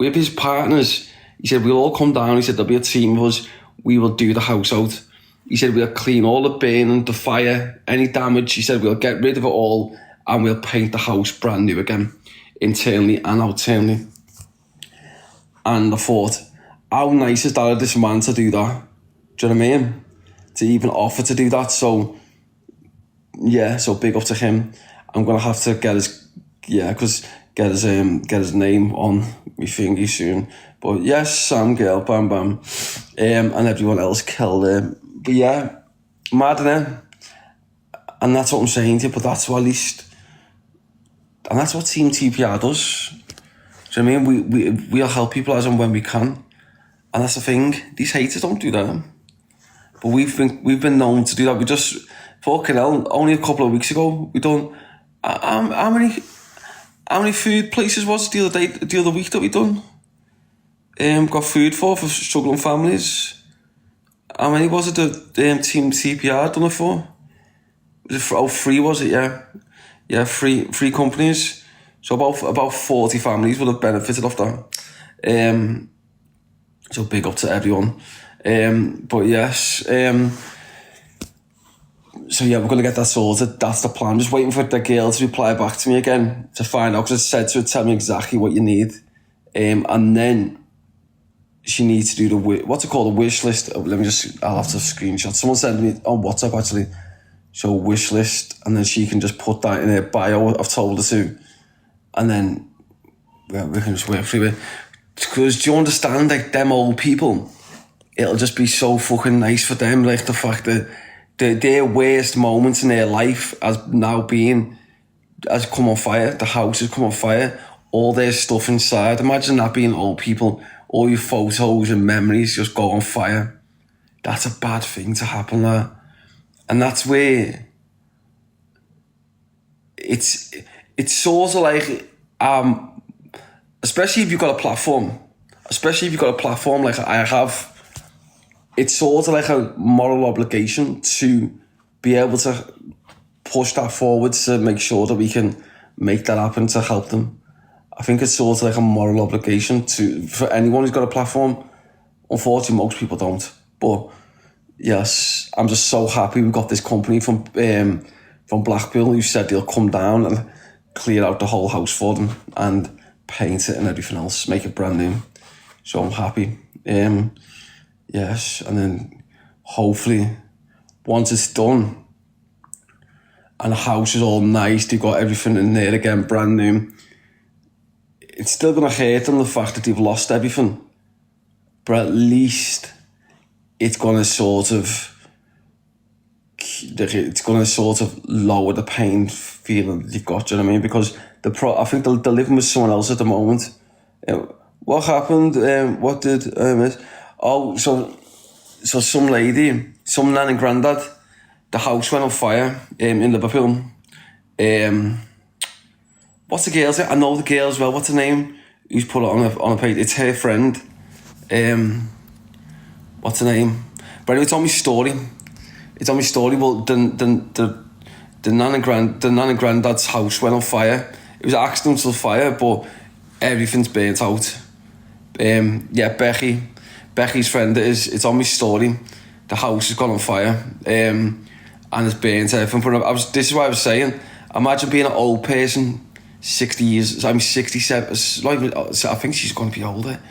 with his partners, he said, we'll all come down. He said, there'll be a team of us. We will do the house out. He said, we'll clean all the burning, the fire, any damage. He said, we'll get rid of it all and we'll paint the house brand new again, internally and externally. And I thought, how nice is that of this man to do that? Do you know what I mean? To even offer to do that. So, yeah, so big up to him. I'm going to have to get his name on my thingy soon. But yes, Sam Girl, bam bam. And everyone else killed him. But yeah, mad, innit? And that's what I'm saying to you, but that's what at least... And that's what Team TPR does. Do you know what I mean? We'll help people as and when we can. And that's the thing. These haters don't do that. But we've been known to do that. We just... Fucking hell, only a couple of weeks ago, we done... How many food places was it the other week that we done? Got food for struggling families. How many was it that Team CPR done it for? Was it three was it? Yeah, three companies. So about 40 families would have benefited off that. So big up to everyone. But yes, so yeah, we're going to get that sorted. That's the plan. I'm just waiting for the girl to reply back to me again to find out, because I said to her, tell me exactly what you need. And then she needs to do what's it called, a wish list. I'll have to screenshot. Someone sent me on WhatsApp actually. So wish list, and then she can just put that in her bio. I've told her to. And then we can just work through it. Because do you understand, like, them old people, it'll just be so fucking nice for them, like the fact that their worst moments in their life has come on fire. The house has come on fire. All their stuff inside. Imagine that being old people. All your photos and memories just go on fire. That's a bad thing to happen there. And that's where it's sort of like, especially if you've got a platform like I have, it's sort of like a moral obligation to be able to push that forward to make sure that we can make that happen to help them. I think it's sort of like a moral obligation for anyone who's got a platform. Unfortunately, most people don't. But yes, I'm just so happy we got this company from Blackpool who said they'll come down and clear out the whole house for them and paint it and everything else, make it brand new. So I'm happy. Yes, and then hopefully once it's done and the house is all nice, they've got everything in there again, brand new, it's still going to hurt them, the fact that they've lost everything. But at least it's going to sort of lower the pain feeling that you've got, do you know what I mean? Because I think they're living with someone else at the moment. What happened? What did I miss? Oh, so some lady, some nan and granddad, the house went on fire in Liverpool. What's the girl's name? I know the girl as well. What's her name? Who's put it on a page? It's her friend. What's her name? But anyway, it's on my story. Well, the nan and granddad's house went on fire. It was an accidental fire, but everything's burnt out. Becky's friend it's on my story. The house has gone on fire, and it's burnt everything. But this is what I was saying. Imagine being an old person, 60 years. I'm 67. I think she's going to be older.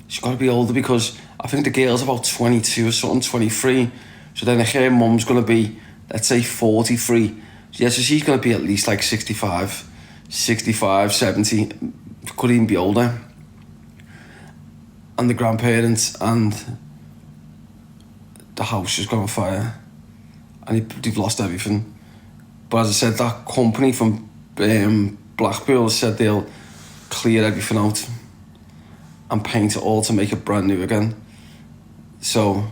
She's got to be older because I think the girl's about 22 or something, 23. So then her mum's going to be, let's say, 43. Yeah, so she's going to be at least like 65, 70. Could even be older. And the grandparents, and the house has gone on fire. And they've lost everything. But as I said, that company from Blackpool said they'll clear everything out and paint it all to make it brand new again. So,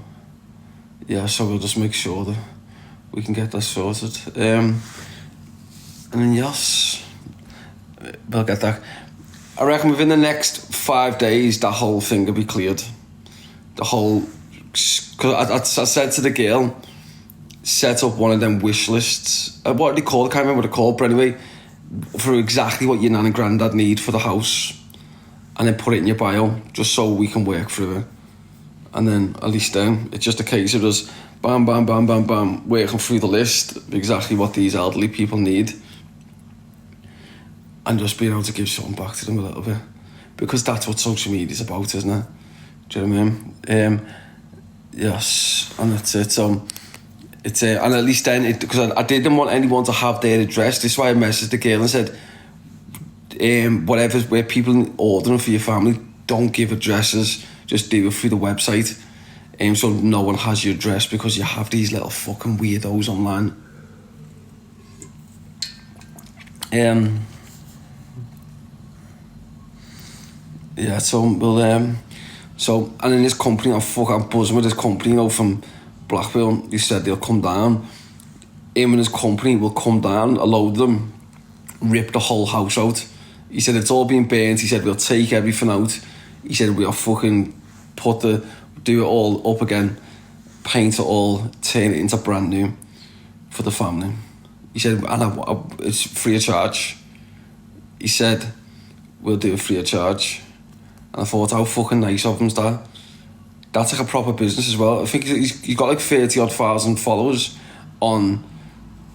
yeah, so we'll just make sure that we can get that sorted. And then, yes, we'll get that. I reckon within the next 5 days, that whole thing will be cleared. Because I said to the girl, set up one of them wish lists. What are they called? I can't remember what they're called, but anyway, for exactly what your nan and granddad need for the house. and then put it in your bio just so we can work through it. And then at least then it's just a case of just bam, bam, bam, bam, bam, working through the list of exactly what these elderly people need, and just being able to give something back to them a little bit, because that's what social media is about, isn't it? Do you know what I mean? Yes, and that's it. So it's and at least then, because I didn't want anyone to have their address. This is why I messaged the girl and said, whatever's where people ordering for your family, don't give addresses. Just do it through the website, so no one has your address, because you have these little fucking weirdos online. Yeah, so we'll so, and in this company, I'm buzzing with this company, you know, from Blackpool. He said they'll come down. Him and his company will come down, a load of them, rip the whole house out. He said it's all been burnt. He said we'll take everything out. He said we'll fucking do it all up again, paint it all, turn it into brand new for the family. He said, and it's free of charge. He said, we'll do it free of charge. And I thought, how fucking nice of him is that? That's like a proper business as well. I think he's got like 30,000 odd followers on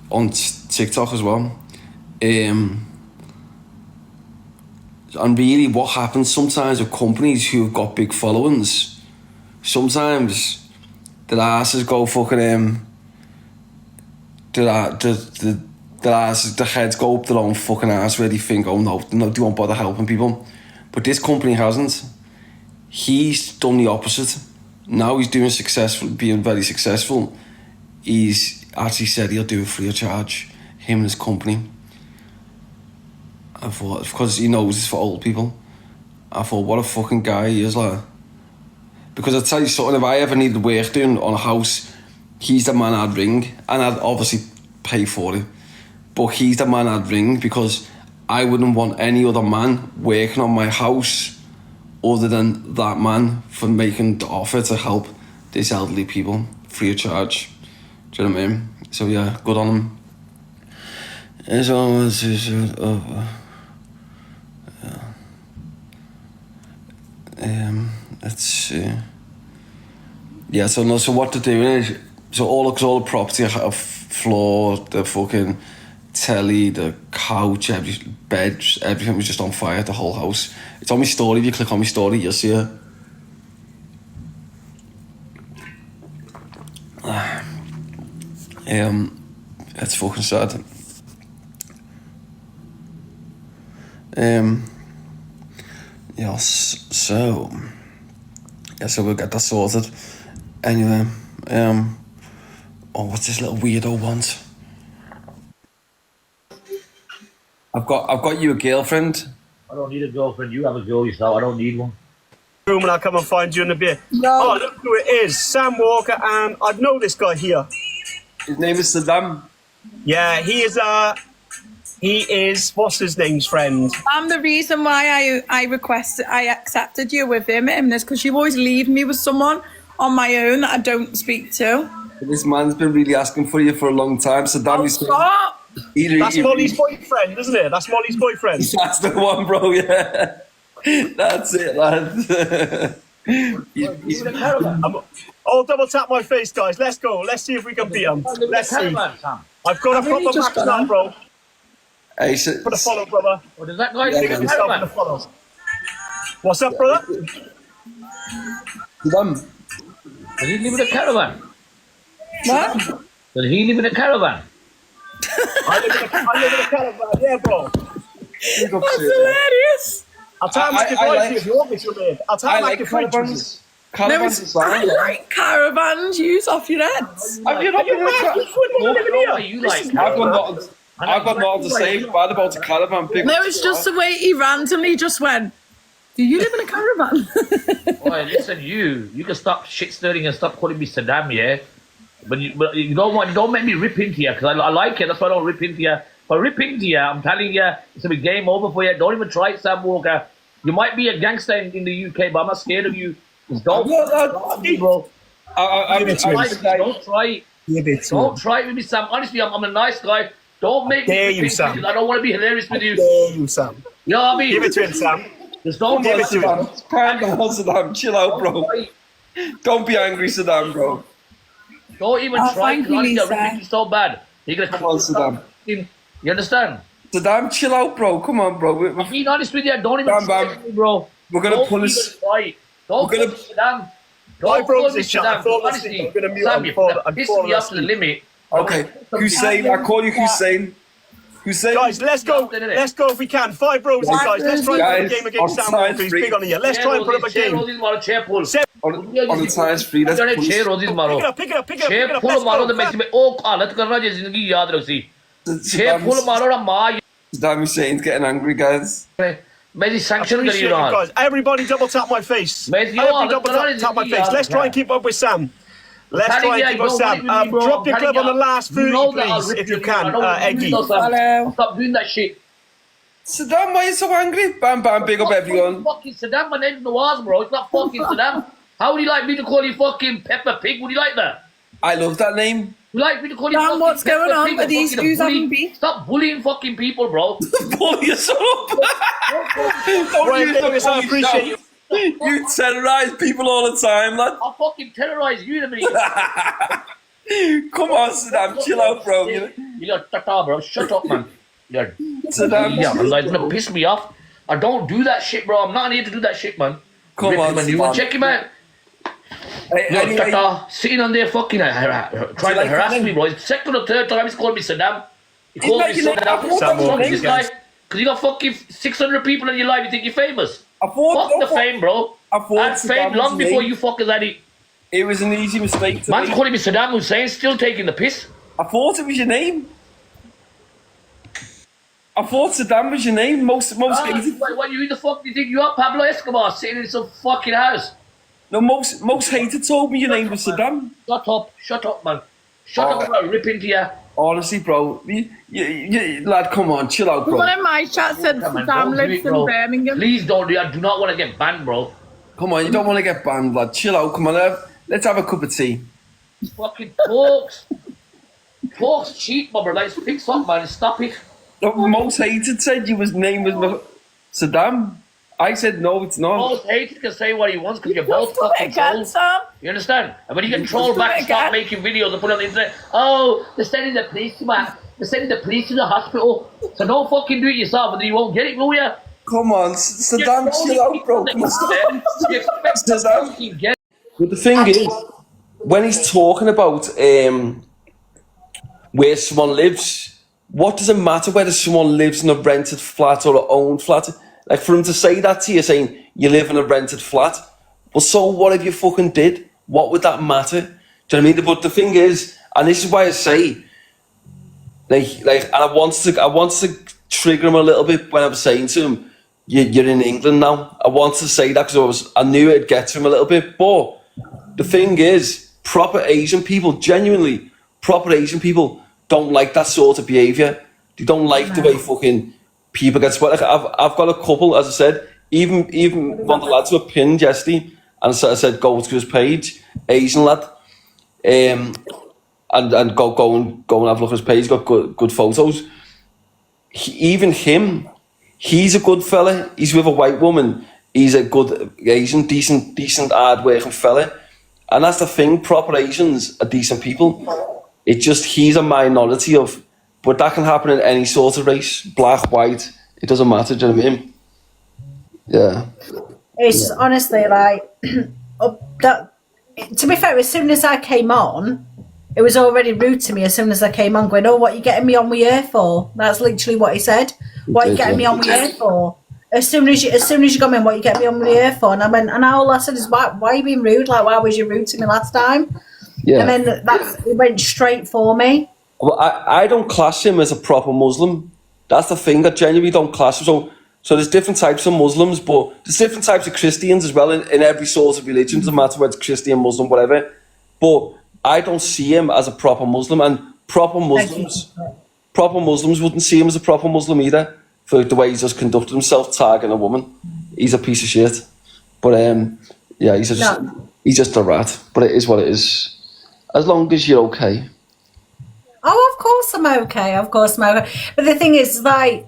TikTok as well. And really what happens sometimes with companies who've got big followings, sometimes their asses go fucking their heads go up their own fucking ass where they think, oh no, they won't bother helping people. But this company hasn't. He's done the opposite. Now he's being very successful. He's actually said he'll do it free of charge, him and his company. I thought, because he knows it's for old people. I thought, what a fucking guy he is, like. Because I'll tell you something, if I ever needed work doing on a house, he's the man I'd ring, and I'd obviously pay for it. But he's the man I'd ring, because I wouldn't want any other man working on my house other than that man for making the offer to help these elderly people free of charge. Do you know what I mean? So yeah, good on him. As always, let's see. Yeah, so what they're doing is, so all the property, floor, the fucking telly, the couch, beds, everything was just on fire, the whole house. It's on my story. If you click on my story, you'll see it. It's fucking sad. Yes, so we'll get that sorted. Anyway, what's this little weirdo want? I've got you a girlfriend. I don't need a girlfriend. You have a girl yourself. I don't need one. Room and I'll come and find you in a bit. No. Oh, look who it is. Sam Walker, and I know this guy here. His name is Saddam. Yeah, he is, what's his name's friend? I'm the reason why I accepted you with him is because you always leave me with someone on my own that I don't speak to. This man's been really asking for you for a long time. Saddam is... Stop! That's Molly's boyfriend, isn't it? That's Molly's boyfriend. That's the one, bro, yeah. That's it, lad. I'll double tap my face, guys. Let's go. Let's see if we can beat him. Let's see. I've got a proper match now, bro. Hey, so, Put a follow, brother. What does that guy Give yourself a follow. What's up, brother? Saddam. Does he live in a caravan? What? Does he live in a caravan? I live in a caravan, yeah, bro. That's hilarious. I'll tell him I can drive you if you want me to, mate. I'll tell him I can drive you. Caravans. I like caravans. Use off your heads. Have you not been I've got nothing to say bad about the caravan. No, it's just the way he randomly just went, do you live in a caravan? Boy, listen, you can stop shit stirring and stop calling me Saddam, yeah? But you don't make me rip into you, because I like it, that's why I don't rip into you. If I rip into you, I'm telling you, it's a big game over for you. Don't even try it, Sam Walker. You might be a gangster in the UK, but I'm not scared of you. Just don't, bro. Don't try it. Don't try it with me, Sam. Honestly, I'm a nice guy. Don't make me rip into you. I don't want to be hilarious with you. Dare you, Sam. You know what I mean? Give it to him, Sam. Just don't Give it to him. Calm down, Saddam. Chill out, bro. Don't be angry, Saddam, bro. Don't even Oh, try. thank Because you, honestly, Lisa. I'm ripping so bad. You're gonna Come on, Saddam. You understand? Saddam, chill out, bro. Come on, bro. I'm being honest with you. Don't even Bam, try bam. me, bro. We're gonna Don't punish. even try. Don't We're gonna- punish Saddam. My Don't bro's punish in chat. I Saddam. thought Honestly, I'm gonna mute Sam, him. you're I'm pissing falling me off to the asleep. limit. Okay, Hussein, I call you Hussein. Hussein. Guys, let's go. Let's go if we can. 5 bros in, guys. Let's try and put a Guys, game against on Sam time because he's free. big on here. Let's try and put up a game. Chair pull. on the times free. Let's punish. Chair Pick it up, pick it up, pick it up, pick chair it up. pull Let's मारो तो go. मैं तुम्हें ओ हालत करना जिस जिंदगी याद रख सी chair pull मारो ना माँ Saddam Hussein's getting angry, guys. मेरी sanction करी Appreciate you रहा guys. Everybody double tap my face. Mate, yo, Everybody look, double look, tap my look, face. look, Let's try and keep up with Sam. Let's try and keep up with Sam. Drop your club on the last 30, please, if you can, Eggy. Hello. Stop doing that shit. Saddam, why are you so angry? Bam, bam, big up everyone. Fucking Saddam, my name's Nawaz, bro. It's not fucking Saddam. How would you like me to call you fucking Peppa Pig? Would you like that? I love that name. You like me to call you Sam, fucking what's Peppa going on Pig with or these fucking a dudes bully? having beef? Stop bullying fucking people, bro. Pull your son up. Don't Right, use the Davis, I bully appreciate you. shout. You terrorise people all the time, lad. I'll fucking terrorize you in a minute. Come on, Saddam, chill out, bro. You're tata, bro. Shut up, man. You're Saddam, yeah, man. Like, it's gonna piss me off. I don't do that shit, bro. I'm not here to do that shit, man. Come on, man. You want to Saddam. check him out? Hey, Yo, anyway, tata, sitting on there fucking trying to like harass him? me, bro. It's second or third time he's called me Saddam. He He's called me making it up. Saddam. Sam, Fuck please, this guy. guys. Because you got fucking 600 people in your life. You think you're famous? I thought, Fuck the fame, bro. I I had thought fame Saddam long was before me. you fuckers had it. It was an easy mistake to Man's make. calling me Saddam Hussein, still taking the piss. I thought it was your name. I thought Saddam was your name. Most hated. What you the fuck do you think you are, Pablo Escobar, sitting in some fucking house? No, most hated told me your name was Saddam. Shut up, man. Shut up, or I'll rip into you. Honestly, bro, lad, come on, chill out, bro. Someone in my chat said Come on, Sam don't do lives it, bro. in Birmingham. Please don't do it. I do not want to get banned, bro. Come on, you don't want to get banned, lad. Chill out, come on, let's have a cup of tea. Fucking talks. Talks cheap, my brother. Fix up, man. Stop it. The most hated said your name was Saddam. I said no, it's not. Most hated can say what he wants because you're both Just do it fucking again, trolls. Sam. You understand? And when you get Just trolled do back, it start again. making videos and put it on the internet. Oh, they're sending the police to my. They're sending the police to the hospital. So don't fucking do it yourself, and then you won't get it, will you? Come on, Saddam, chill out, bro. Come on, stop. You expect to Saddam. fucking get. But the thing is, when he's talking about where someone lives, what does it matter whether someone lives in a rented flat or an owned flat? Like, for him to say that to you, saying you live in a rented flat, well, so what if you fucking did? What would that matter? Do you know what I mean? But the thing is, and this is why I say, and I wanted to trigger him a little bit when I was saying to him, you're in England now. I wanted to say that because I knew it'd get to him a little bit. But the thing is, proper Asian people, genuinely, proper Asian people don't like that sort of behaviour. They don't like the way fucking people get sweat. Like I've got a couple, as I said, even one of the lads were pinned yesterday, and so I said go to his page, Asian lad, and go and have a look at his page. He's got good photos. Even him, he's a good fella. He's with a white woman. He's a good Asian, decent, hard-working fella. And that's the thing. Proper Asians are decent people. It's just he's a minority of, but that can happen in any sort of race, black, white. It doesn't matter. Do you know what I mean? Yeah. It's honestly like that. To be fair, as soon as I came on, it was already rude to me. As soon as I came on, going, "Oh, what are you getting me on with here for?" That's literally what he said. What are you getting me on with here for? As soon as you got me in, what are you getting me on with here for? And I went, and all I said is, why are you being rude? Like, why was you rude to me last time? Yeah. And then it went straight for me. Well, I don't class him as a proper Muslim. That's the thing. I genuinely don't class him. So there's different types of Muslims, but there's different types of Christians as well in every sort of religion. Doesn't matter whether it's Christian, Muslim, whatever. But I don't see him as a proper Muslim, and proper Muslims wouldn't see him as a proper Muslim either for the way he's just conducted himself, tagging a woman. He's a piece of shit. But yeah, he's just a rat. But it is what it is. As long as you're okay. Oh, of course I'm okay. Of course I'm okay. But the thing is, like,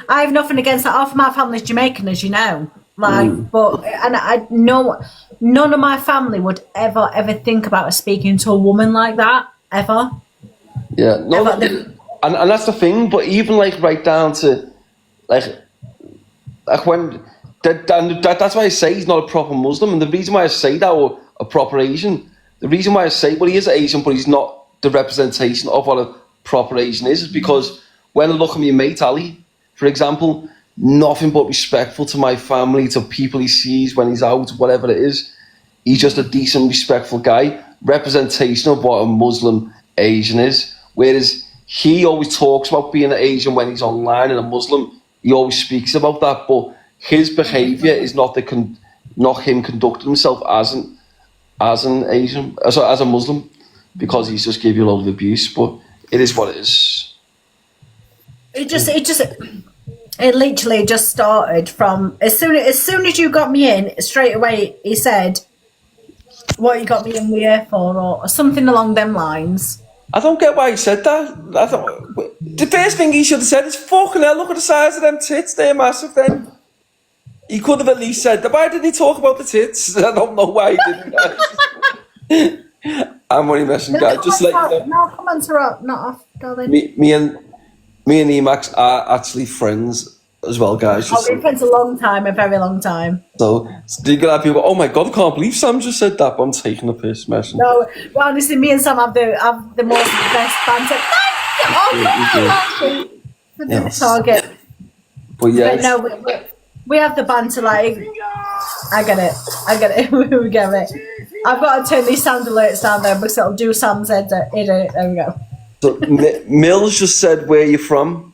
I have nothing against that. Half of my family's Jamaican, as you know. Like, but and I know none of my family would ever think about speaking to a woman like that ever. Yeah, no, and that's the thing. But even like right down to like when that's why I say he's not a proper Muslim, and the reason why I say that, or a proper Asian, the reason why I say, well, he is Asian, but he's not the representation of what a proper Asian is because when I look at my mate Ali, for example, nothing but respectful to my family, to people he sees when he's out, whatever it is. He's just a decent, respectful guy, representation of what a Muslim Asian is. Whereas he always talks about being an Asian when he's online, and a Muslim, he always speaks about that, but his behaviour is not not him conducting himself as an Asian, as a Muslim, because he's just gave you a lot of abuse. But it is what it is. It literally just started from as soon as you got me in, straight away he said, "What you got me in here for?" or something along them lines. I don't get why he said that. The first thing he should have said is, "Fucking hell, look at the size of them tits, they're massive." Then he could have at least said that. Why didn't he talk about the tits? I don't know why he didn't. I'm only messing, guys. Just like no comments are up, not off, darling. Me and Emax are actually friends as well, guys. We've been friends a very long time. So you're gonna have people go, "Oh my god, I can't believe Sam just said that," but I'm taking a piss, messing. No, well, honestly, me and Sam have the most best banter. Thank you! For the target. But yeah. But no, we have the banter, like, I get it. We get it. I've got to turn these sound alerts down there because it'll do Sam's head. There we go. So Mills just said, "Where are you from?"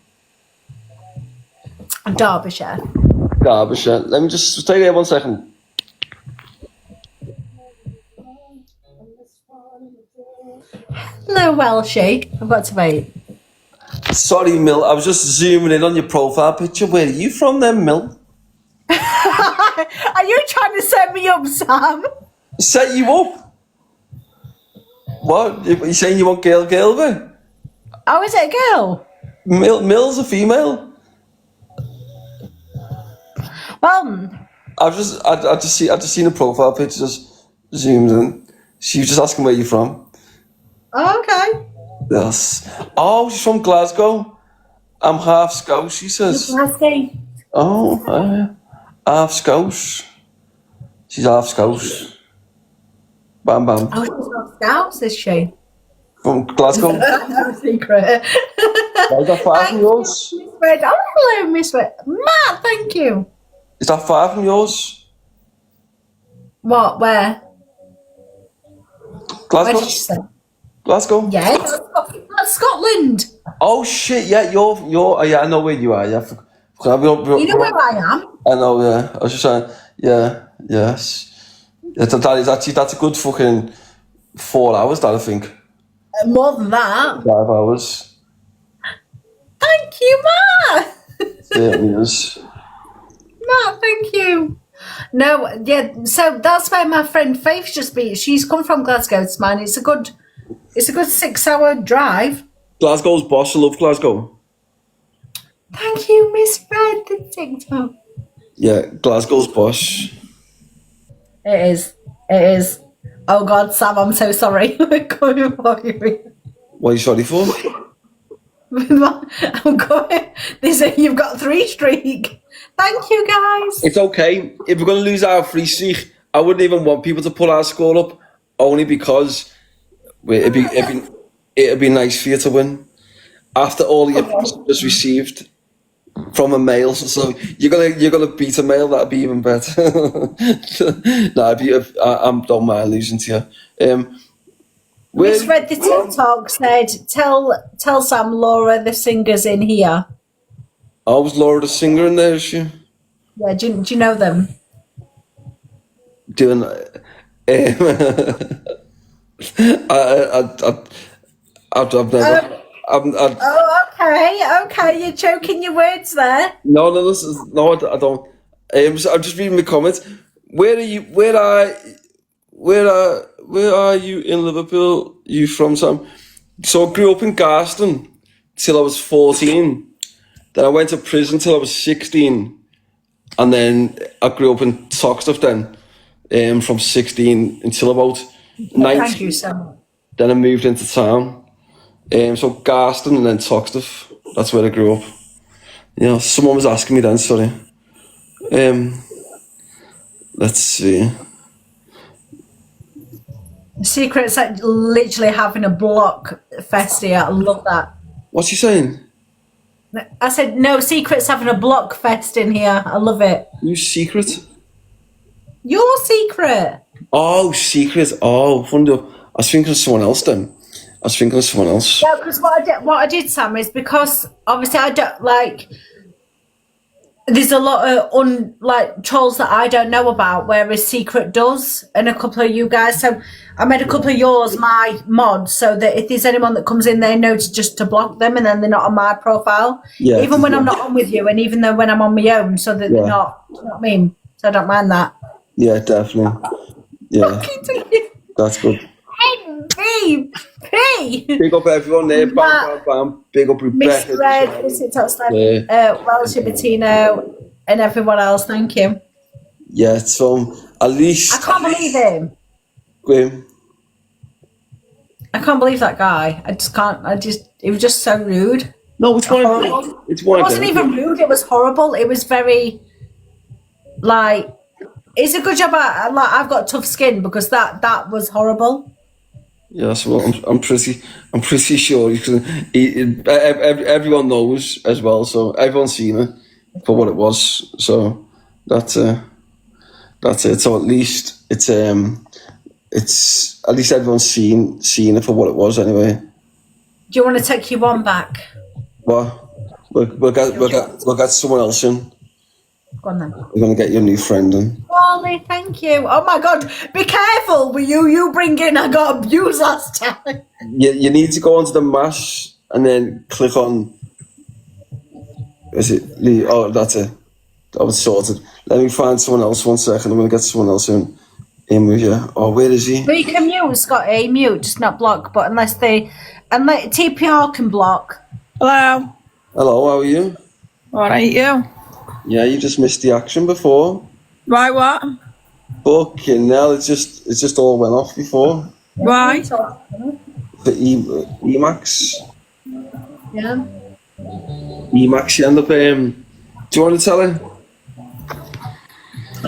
Derbyshire. Derbyshire. Let me just stay there 1 second. Hello, Welshie. I've got to wait. Sorry, Mill. I was just zooming in on your profile picture. Where are you from then, Mill? Are you trying to set me up, Sam? Set you up? What? You saying you want girl, then? Oh, is it a girl? Mill's a female. Well, I just seen the profile picture, just zoomed in. She was just asking where you're from. oh, okay. Yes. Oh, she's from Glasgow. I'm half Scouse, she says. Glasgow. Oh, half Scouse. She's half Scouse. Bam, bam. Oh, she's not Scouse, is she? From Glasgow. No secret. Is that far from yours? Miss Red. Oh, hello, Miss Red. Matt, thank you. Is that far from yours? What? Where? Where Glasgow? did you say? Glasgow? Yeah, that's Scotland. Oh shit, yeah, you're yeah, I know where you are, yeah. You know where I am? I know, yeah. I was just saying, yeah, yes. Yeah, that's a good fucking 4 hours, that I think. More than that. 5 hours. Thank you, Matt. Certainly is. Matt, thank you. No, yeah, so that's where my friend Faith's just been. She's come from Glasgow to mine. It's a good 6 hour drive. Glasgow's boss, I love Glasgow. Thank you, Miss Red, the TikTok. Yeah, Glasgow's boss. It is. Oh God, Sam, I'm so sorry. We're coming for you. What are you sorry for? I'm going. You've got 3 streak. Thank you, guys. It's okay. If we're going to lose our free streak, I wouldn't even want people to put our score up, only because it'd be nice for you to win. After all the abuse you just received from a male, so you're gonna beat a male, that'd be even better. I don't mind losing to you. Miss Red the TikTok said, "Tell Sam Laura the singer's in here." Oh, was Laura the singer in there? Is she? Yeah, do you know them? Doing. I've never. Okay, you're choking your words there. No, I don't. I'm just reading the comments. Where are you in Liverpool? You from, Sam? So I grew up in Garston till I was 14, Then I went to prison till I was 16, and then I grew up in Toxteth then, from 16 until about 19. Thank you so much. Then I moved into town, so Garston and then Toxteth. That's where I grew up. Yeah, someone was asking me then, sorry. Let's see. Secret's like literally having a block fest here. I love that. What's he saying? I said, no, Secret's having a block fest in here. I love it. You secret? Your Secret. Oh, secret. Oh, wonder. I was thinking of someone else then. I was thinking of someone else. Yeah, because what I did, Sam, is because obviously I don't like. There's a lot of trolls that I don't know about, whereas Secret does, and a couple of you guys. So I made a couple of yours my mods, so that if there's anyone that comes in, they know to block them, and then they're not on my profile. Yeah. Even when I'm not on with you, and even though when I'm on my own, so that they're not. You know what I mean? So I don't mind that. Yeah, definitely. Yeah, that's good. Hey, Big up everyone there. Bam, bam, bam. Big up Rebecca. Mr. Red, Welsh, Bettino, and everyone else. Thank you. Yeah, so at least. I can't believe him. Graham. I can't believe that guy. I just can't. It was just so rude. No, it's one. It's one. It wasn't even rude. It was horrible. It was very, like, it's a good job. I've got tough skin because that was horrible. Yes, well, I'm pretty sure everyone knows as well. So everyone's seen it for what it was. So that's it. So at least it's at least everyone's seen it for what it was anyway. Do you want to take your one back? What? We'll get someone else in. Go on then. We're gonna get your new friend in. Wally, thank you. Oh my God, be careful with you bring in. I got abused last time. You need to go onto the mash and then click on. Is it Lee? Oh, that's it. That was sorted. Let me find someone else. 1 second. I'm gonna get someone else in with you. Oh, where is he? But you can mute, Scotty. Mute, just not block. But unless TPR can block. Hello. Hello, how are you? All right, you. Yeah, you just missed the action before. Why what? Fucking hell, it just all went off before. Why? The Emacs. Yeah. Emacs, you end up, do you want to tell her?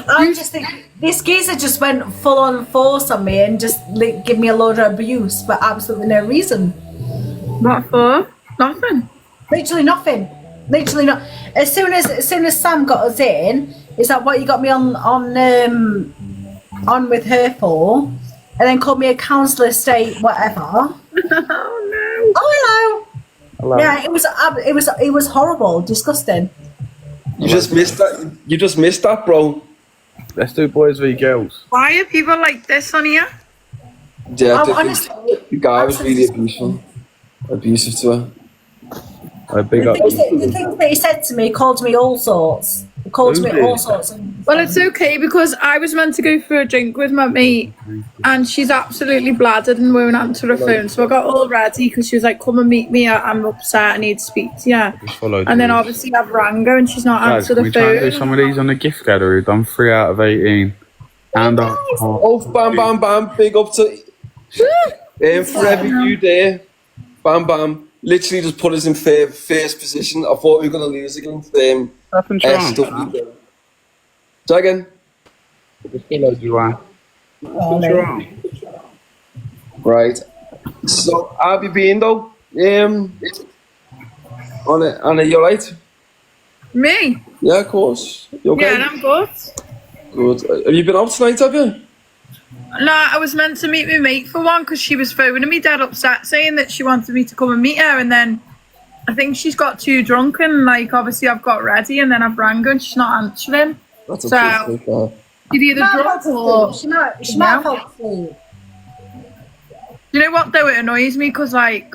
I'm just thinking, this geezer just went full on force on me and just give me a load of abuse for absolutely no reason. What for? Nothing. Literally nothing. Literally not. As soon as Sam got us in, is that what you got me on with her for? And then called me a counsellor state whatever. Oh no. Oh Hello. Yeah, it was horrible, disgusting. You just missed that. You just missed that, bro. Let's do boys v girls. Why are people like this on here? Yeah, Honestly, the guy was really abusive to her. Big up. the things that he said to me called me all sorts. He called me all sorts. Well, it's okay because I was meant to go for a drink with my mate and she's absolutely bladdered and won't answer her phone. So I got all ready because she was like, come and meet me. I'm upset. I need to speak to you. And then obviously I've rang her and she's not answered Can the we try and do phone. some of these on the gift gallery? We've done 3 out of 18. And Oh, bam, bam, bam. Big up to for every you there. Bam, bam. Literally just put us in first position. I thought we were going to lose against SW. Say again. Just followed you out. Right. So, how have you been though? On it, you alright? Me? Yeah, of course. You okay? Yeah, I'm good. Good. Have you been out tonight, have you? No, I was meant to meet my mate for one because she was phoning me dead upset saying that she wanted me to come and meet her, and then I think she's got too drunk and like obviously I've got ready and then I've rang her and she's not answering. That's so you've either drunk or she might fall asleep. You know what though, it annoys me because like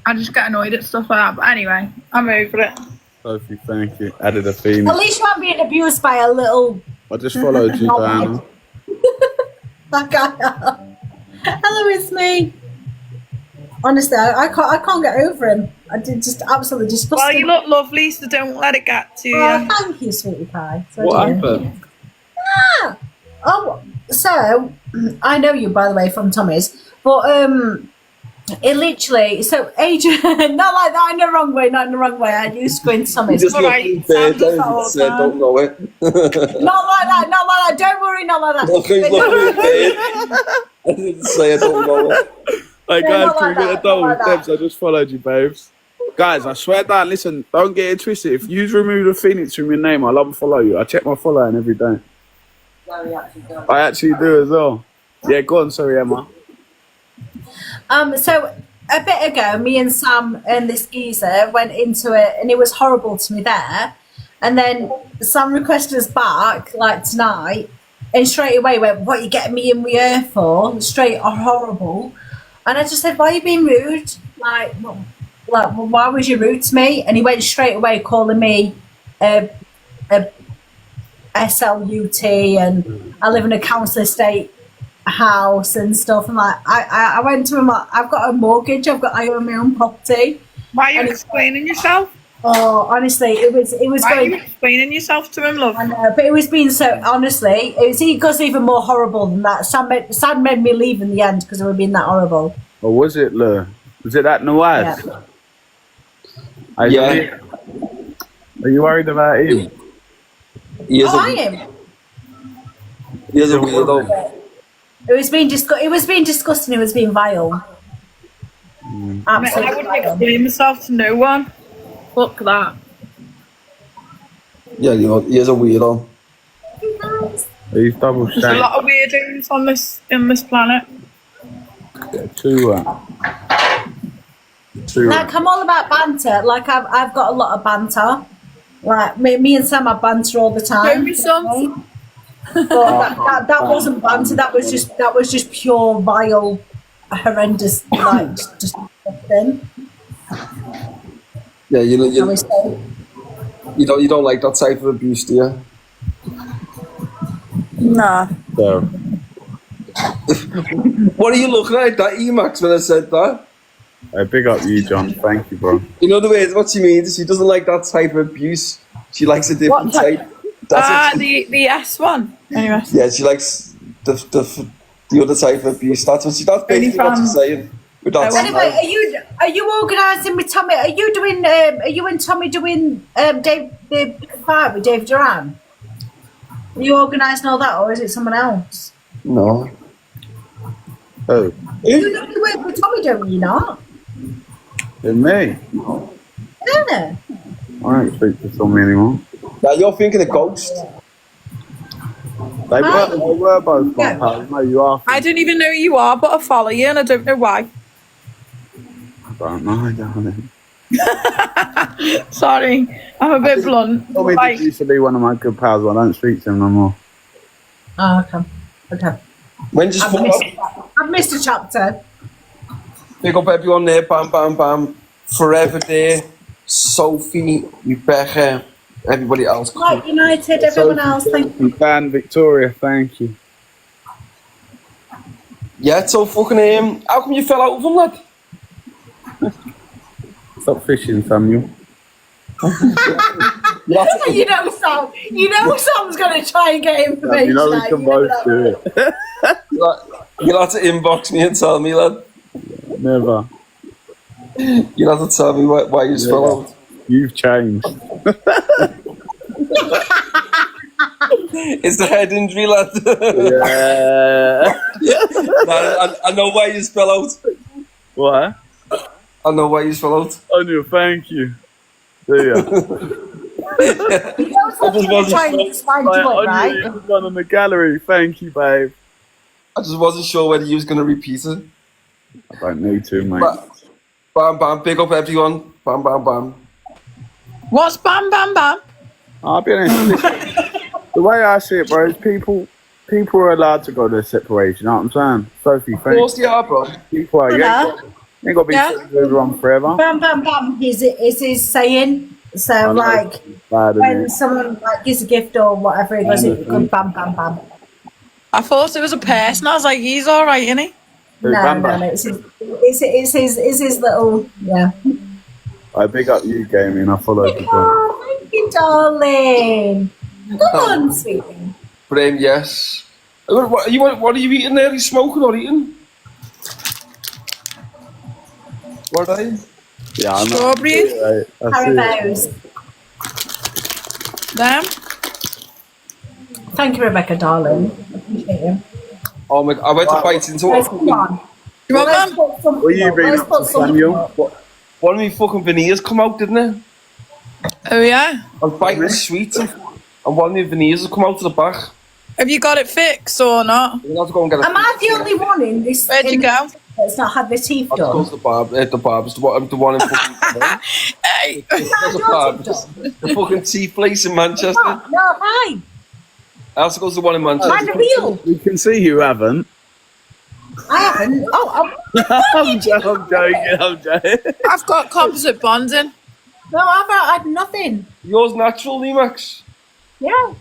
I just get annoyed at stuff like that, but anyway, I'm over it. Sophie, thank you. Added a theme. At least you aren't being abused by a little I just followed you, Diana. that guy. Hello, it's me. Honestly, I can't get over him. I did just absolutely Well, disgusting. you look lovely, so don't let it get to Oh, you. thank you, sweetie pie. So What do. happened? Oh, so I know you, by the way, from Tommy's, but it literally. So Adrian, not like that in the wrong way, not in the wrong way. I used to go into Tommy's. Just Alright, looking Sam fair, does that all the said, don't time. know it. Not like that, not like that. Don't worry, not like that. He's looking fair. I didn't say I don't know it. Hey No, guys, not can we like get that, a double? not like that. Debs, I just followed you, babes. Guys, I swear down, listen, don't get it twisted. If you remove the Phoenix from your name, I'll unfollow you. I check my following every day. I actually do as well. Yeah, go on, sorry, Emma. So a bit ago, me and Sam and this geezer went into it, and it was horrible to me there. And then Sam requested us back, like tonight, and straight away went, "What are you getting me in my ear for?" Straight horrible. And I just said, "Why are you being rude? Like, why was you rude to me?" And he went straight away calling me a SLUT, and I live in a council estate house and stuff. And like, I went to him like, I've got a mortgage, I own my own property. Why are you explaining yourself? Oh, honestly, it was Why are you going. explaining yourself to him, love? I know, but it was being so. Honestly, it got even more horrible than that. Sam made me leave in the end because it was being that horrible. Or was it, Le? Was it that Nawaz? Yeah. Yeah. Are you worried about him? He is Oh, I a, am. he is a weirdo. It was being disgusting. It was being vile. I Absolutely wouldn't vile. explain myself to no one. Fuck that. Yeah, he is a weirdo. He's double There's a shanked. lot of weirdos on this planet. Two. Like, I'm all about banter. Like, I've got a lot of banter. Like me and Sam have banter all the time. Show me some. But that wasn't banter. That was just pure vile, horrendous, like just disgusting. Yeah, Shall we say? you don't like that type of abuse, do you? Nah. So, What are you looking at, that Emacs, when I said that? hey, big up you, John. Thank you, bro. You know the way, what she means? She doesn't like that type of abuse. She likes a different What type? type. That's what she- The S one. Anyway. yeah, she likes the other type of abuse. That's basically what she's saying. With that Anyway, style. are you organising with Tommy? Are you doing? Are you and Tommy doing Dave the fight with Dave Duran? Are you organising all that, or is it someone else? No. Oh, You know you work with Tommy, don't you? Not? it's me. Yeah. I don't speak to Tommy anymore. Now you're thinking of Ghost. They were both my pals. No, you are. I don't even know who you are, but I follow you, and I don't know why. I don't know, darling. Sorry, I'm a bit blunt. Tommy Like, used to be one of my good pals, but I don't speak to him no more. Oh, okay. Okay. When just I've missed a chapter. pick up everyone there, bam, bam, bam. Forever there. Sophie, Rebecca, everybody else. Right, United, everyone else. Thank you. Dan, Victoria, thank you. Yeah, it's so fucking how come you fell out with him, lad? Stop fishing, Samuel. You know, Sam. You know, Sam's going to try and get information. You know we out. can You know both that, do right? it. You'll have to inbox me and tell me, lad. Never. You'll have to tell me why you fell out. You've changed. It's the head injury, lad. Yeah. I know why you fell out. What? I know why you fell out. On you, thank you. Do ya? You know, Sam's going to try and explain to it, right? You've gone on the gallery. Thank you, babe. I just wasn't sure whether you was going to repeat it. I don't need to, mate. Bam, bam, pick up everyone. Bam, bam, bam. what's bam bam bam? I'll be honest. The way I see it, bro, is people are allowed to go to a separation. You know what I'm saying? Sophie, Of course thank they are, bro. you. People are. You ain't got to be Yeah. friends with everyone forever. Bam, bam, bam is his saying. So, I know like, it's bad, isn't when it? someone like gives a gift or whatever, he goes, it goes bam, bam, bam. I thought it was a person. I was like, he's all right, isn't he? Who, No, Bamba? no, it's his little, yeah. I big up you, Gaming. I follow you. Oh, thank you, darling. Come on, sweetie. But yes. What are you eating there? Are you smoking or eating? What are they? Yeah, I'm not. Strawberries. Right, that's it. Caribous. Them. Thank you, Rebecca, darling. Appreciate you. Oh my! I went to bite into Let's it. come on. You want Let's them? put something What are you up. been Let's up put to, something Samuel? up. One of my fucking veneers come out, didn't it? Oh yeah. I was biting the sweet, and one of my veneers has come out to the back. Have you got it fixed or not? I'm gonna have to go and get it. Am I the only one in this? Where'd you go? That's not had their teeth I'll go done. to the barbers, the one in fucking... Hey. There's a barbers. The fucking teeth place in Manchester. No, hi. I also go to the one in Mind Manchester. the wheel. We can see you haven't. I haven't. Oh, I'm joking. I've got composite bonding. no, I've had nothing. Yours natural, Max. Yeah.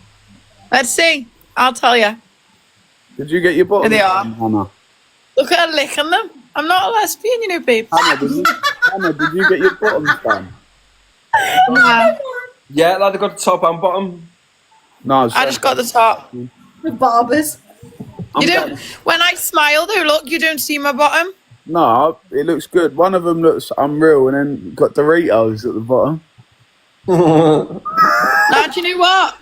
Let's see. I'll tell you. Did you get your bottom? There they are. Hannah? Look at her licking them. I'm not a lesbian, you know, babe. Hannah, did you get your bottoms done? Nah, Yeah, lad, I got the top and bottom. No, I just got the top. The barbers. You don't. When I smile, though, look, you don't see my bottom. No, it looks good. One of them looks unreal, and then got Doritos at the bottom. Now, do you know what?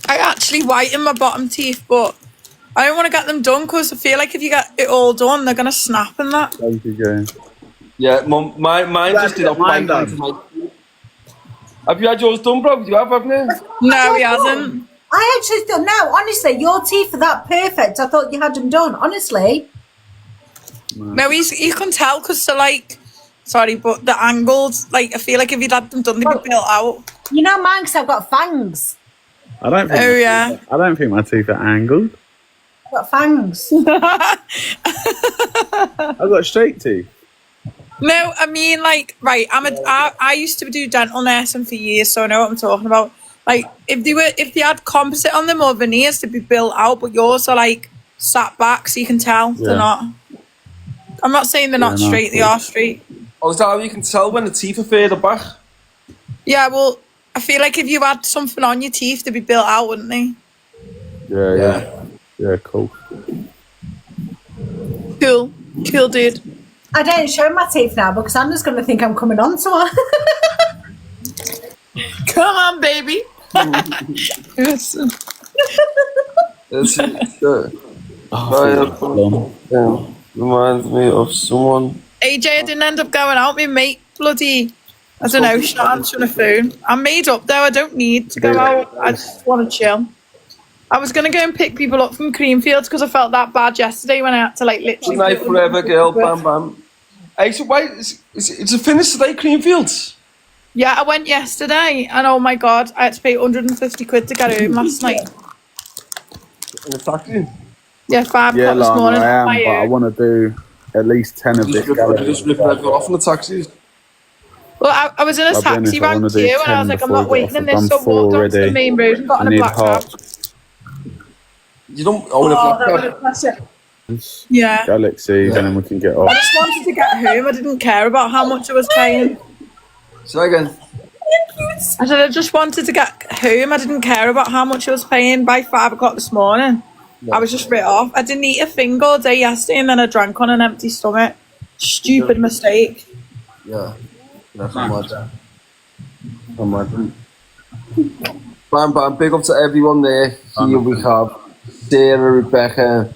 I actually whiten my bottom teeth, but I don't want to get them done because I feel like if you get it all done, they're gonna snap and that. Thank you, James. Yeah, mine just did up Mine mine. done. Have you had yours done, bro? You have, haven't you? No, he hasn't. I actually thought, no, honestly, your teeth are that perfect. I thought you had them done, honestly. No, you can tell because they're like, sorry, but the angles, like, I feel like if you'd had them done, they'd be built out. You know mine because I've got fangs. I don't think. Oh, yeah. I don't think my teeth are angled. I've got fangs. I've got straight teeth. No, I mean, like, right, I used to do dental nursing for years, so I know what I'm talking about. Like, if they had composite on them or veneers, they'd be built out, but yours are, like, sat back, so you can tell they're not. I'm not saying they're not straight, they are straight. Oh, is that how you can tell when the teeth are further back? Yeah, well, I feel like if you had something on your teeth, they'd be built out, wouldn't they? Yeah, cool. Cool, dude. I don't show my teeth now because Anna's going to think I'm coming on to her. Come on, baby. Yes. Reminds me of someone. AJ, I didn't end up going out. My mate, bloody, I don't know, she's not answering a phone. I'm made up though. I don't need to go out. I just want to chill. I was going to go and pick people up from Creamfields because I felt that bad yesterday when I had to, like, literally... Good night forever, girl. Bam, bam. Hey, so wait, it's a finish today, Creamfields? Yeah, I went yesterday and oh my God, I had to pay 150 quid to get home last night. In a taxi? Yeah, 5 Yeah, o'clock this morning. I am, My but I own. want to do at least 10 of this. Just ripping everyone off in the taxis. Well, I was in a I'll be taxi honest, I rank wanna do queue and I 10 was like, I'm before not I get waiting in off. this, I've so done I walked 4 onto the already. main road and got I in a need black cab. half. You don't own a black cab? Yeah. Galaxy, and then we can get I off. just wanted to get home. I didn't care about how much I was paying. Say again. I said I just wanted to get home. I didn't care about how much I was paying by 5 o'clock this morning. I was just writ off. I didn't eat a thing all day yesterday and then I drank on an empty stomach. Stupid mistake. Yeah. That's mad. I'm mad. Bam, bam. Big up to everyone there. Here we have Sarah, Rebecca,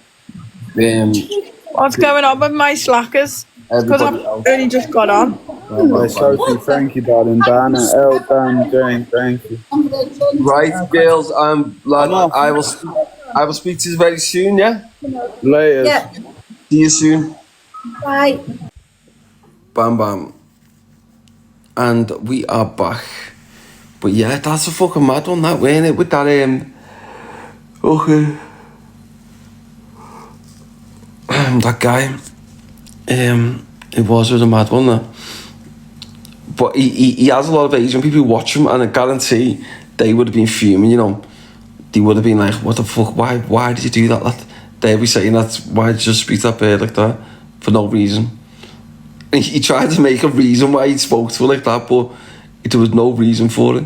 What's going on with my slackers? Because I've everybody else. only just got on. Hey, Sophie, thank you, darling. Diana, El, Dan, Jane, thank you. Right, girls, lad, I will speak to you very soon, yeah? Later. Yeah. See you soon. Bye. Bam, bam. And we are back. But yeah, that's a fucking mad one, that, wasn't it? With that, okay. That guy, it was a mad one, that. But he has a lot of Asian people who watch him, and I guarantee they would have been fuming, you know. They would have been like, what the fuck, why did you do that, lad? They'd be saying that, why did you just speak that bird like that? For no reason. He tried to make a reason why he spoke to her like that, but there was no reason for it.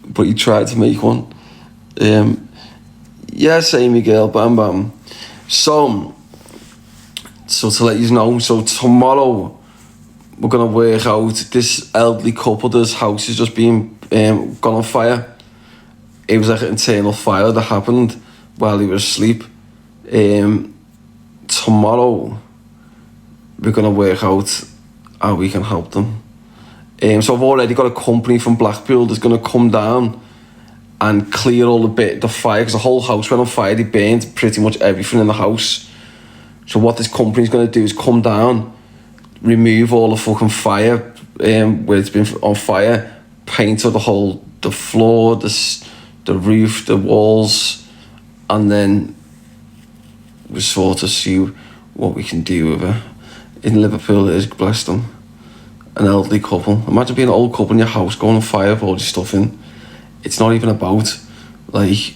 But he tried to make one. Yes, Amy girl, bam bam. So to let you know, so tomorrow we're gonna work out this elderly couple. This house is just being gone on fire. It was like an internal fire that happened while he was asleep. Tomorrow we're gonna work out how we can help them. So I've already got a company from Blackpool that's gonna come down and clear all the fire, because the whole house went on fire. They burned pretty much everything in the house. So what this company's gonna do is come down, remove all the fucking fire where it's been on fire, paint the floor, the roof, the walls, and then we sort of see what we can do with it. In Liverpool, it is, bless them, an elderly couple. Imagine being an old couple in your house going on fire with all your stuff in. It's not even about like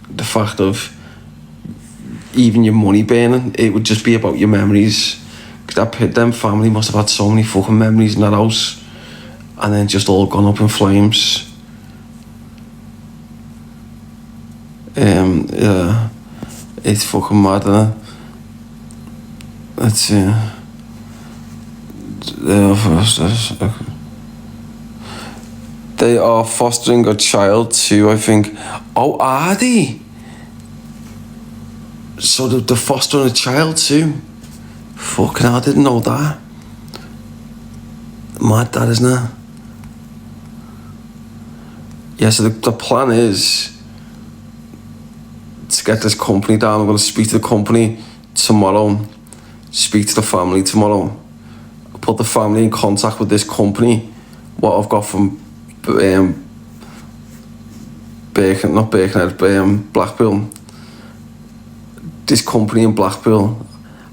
the fact of even your money burning. It would just be about your memories. Because them family must have had so many fucking memories in that house, and then just all gone up in flames. Yeah, it's fucking mad, isn't it? Let's see. They are fostering a child too, I think. Oh, are they? So they're fostering a child too? Fucking hell, I didn't know that. Mad, that, isn't it? Yeah, so the plan is to get this company down. I'm going to speak to the company tomorrow, speak to the family tomorrow, put the family in contact with this company, what I've got from Blackpool. This company in Blackpool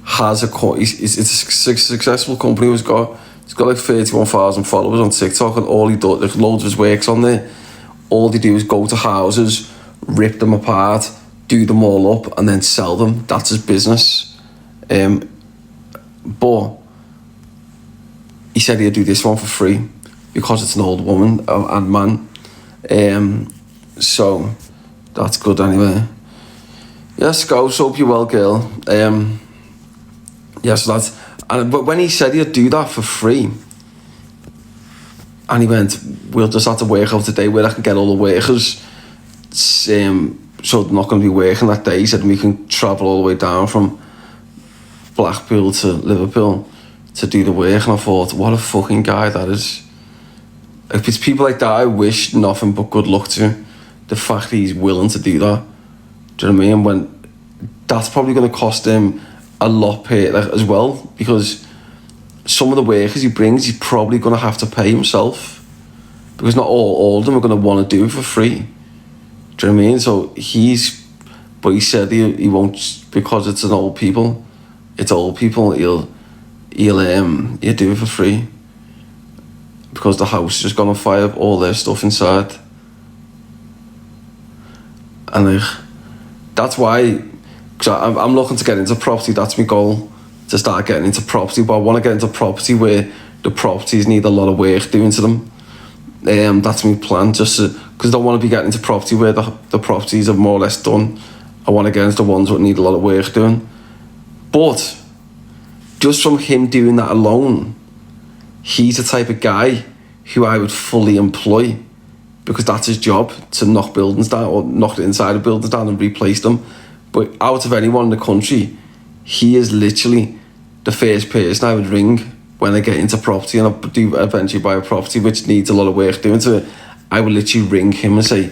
has it's a successful company. It's got like 31,000 followers on TikTok, and all he does, there's loads of his works on there. All they do is go to houses, rip them apart, do them all up, and then sell them. That's his business. But he said he'd do this one for free because it's an old woman and man. So that's good anyway. Yes, Ghost, hope you're well, girl. Yes, but when he said he'd do that for free, and he went, we'll just have to work out today where I can get all the workers, so they're not going to be working that day. He said we can travel all the way down from Blackpool to Liverpool to do the work, and I thought, what a fucking guy that is. If it's people like that, I wish nothing but good luck to. The fact that he's willing to do that. Do you know what I mean? When that's probably going to cost him a lot as well, because some of the workers he brings, he's probably going to have to pay himself, because not all of them are going to want to do it for free. Do you know what I mean? So he said he won't, because it's old people. He'll do it for free, because the house just gone on fire, all their stuff inside, and that's why. Because I'm looking to get into property. That's my goal, to start getting into property. But I want to get into property where the properties need a lot of work doing to them. That's my plan, just because I don't want to be getting into property where the properties are more or less done. I want to get into the ones that need a lot of work doing. But just from him doing that alone, he's the type of guy who I would fully employ, because that's his job, to knock buildings down, or knock the inside of buildings down and replace them. But out of anyone in the country, he is literally the first person I would ring when I get into property, and I do eventually buy a property which needs a lot of work doing to it. I will literally ring him and say,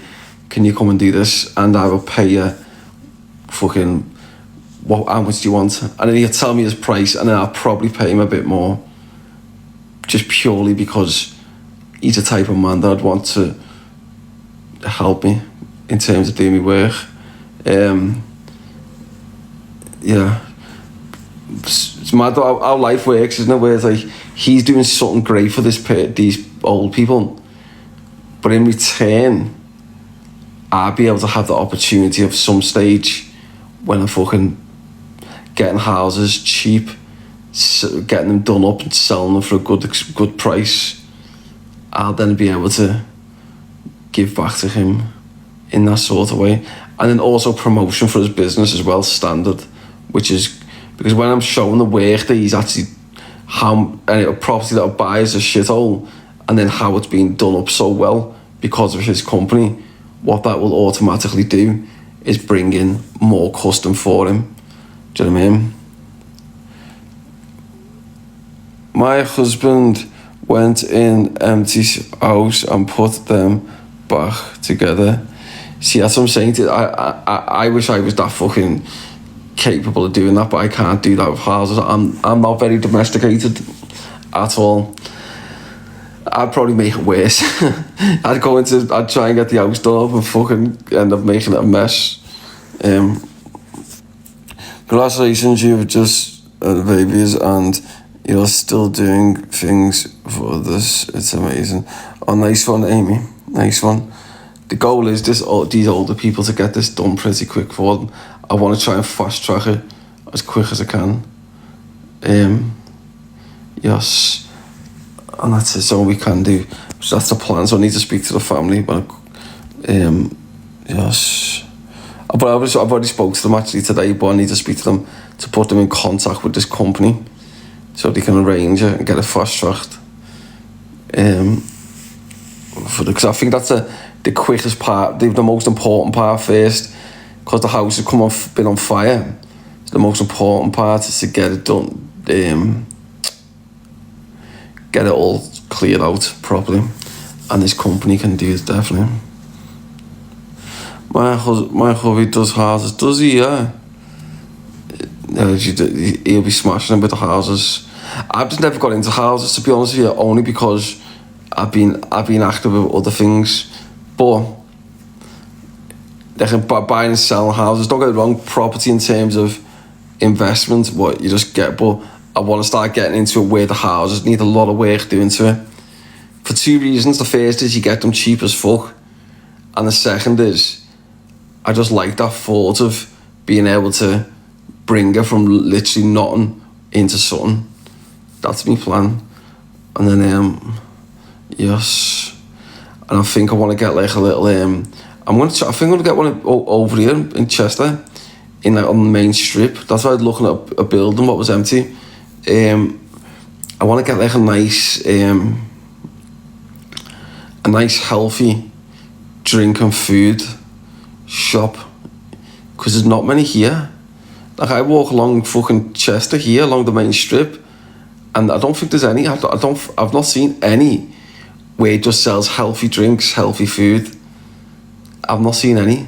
can you come and do this? And I will pay you fucking, how much do you want? And then he'll tell me his price, and then I'll probably pay him a bit more, just purely because he's the type of man that I'd want to help me in terms of doing my work. Yeah, it's mad how life works, isn't it? Where it's like he's doing something great for these old people, but in return, I'll be able to have the opportunity of some stage when I'm fucking getting houses cheap, getting them done up and selling them for a good price, I'll then be able to give back to him in that sort of way. And then also promotion for his business as well, standard, which is because when I'm showing the work that he's actually a property that I buy is a shithole, and then how it's been done up so well because of his company, what that will automatically do is bring in more custom for him. Do you know what I mean? My husband went in empty house and put them back together. See, that's what I'm saying to you. I wish I was that fucking capable of doing that, but I can't do that with houses. I'm not very domesticated at all. I'd probably make it worse. I'd try and get the house done up and fucking end up making it a mess. Congratulations, you've just had babies and you're still doing things for this. It's amazing. Oh, nice one, Amy. Nice one. The goal is these older people to get this done pretty quick for them. I want to try and fast track it as quick as I can. Yes. And that's all we can do. So that's the plan. So I need to speak to the family. But yes. But I've already spoke to them actually today, but I need to speak to them to put them in contact with this company so they can arrange it and get it fast tracked. Because I think that's the quickest part, the most important part first, because the house has been on fire. So the most important part is to get it done, get it all cleared out properly, and this company can do it definitely. My hubby does houses. Does he? Yeah. He'll be smashing them with the houses. I've just never got into houses, to be honest with you, only because I've been active with other things. But they can buy and sell houses. Don't get it wrong, property in terms of investment, what you just get. But I want to start getting into it where the houses need a lot of work doing to it. For two reasons. The first is you get them cheap as fuck. And the second is I just like that thought of being able to bring it from literally nothing into something. That's my plan. And then, yes. And I think I want to get like a little, I think I'm going to get one over here in Chester, on the main strip. That's why I was looking at a building what was empty. I want to get like a nice healthy drink and food shop, because there's not many here. Like I walk along fucking Chester here along the main strip, and I don't think there's any. I've not seen any where it just sells healthy drinks, healthy food. I've not seen any.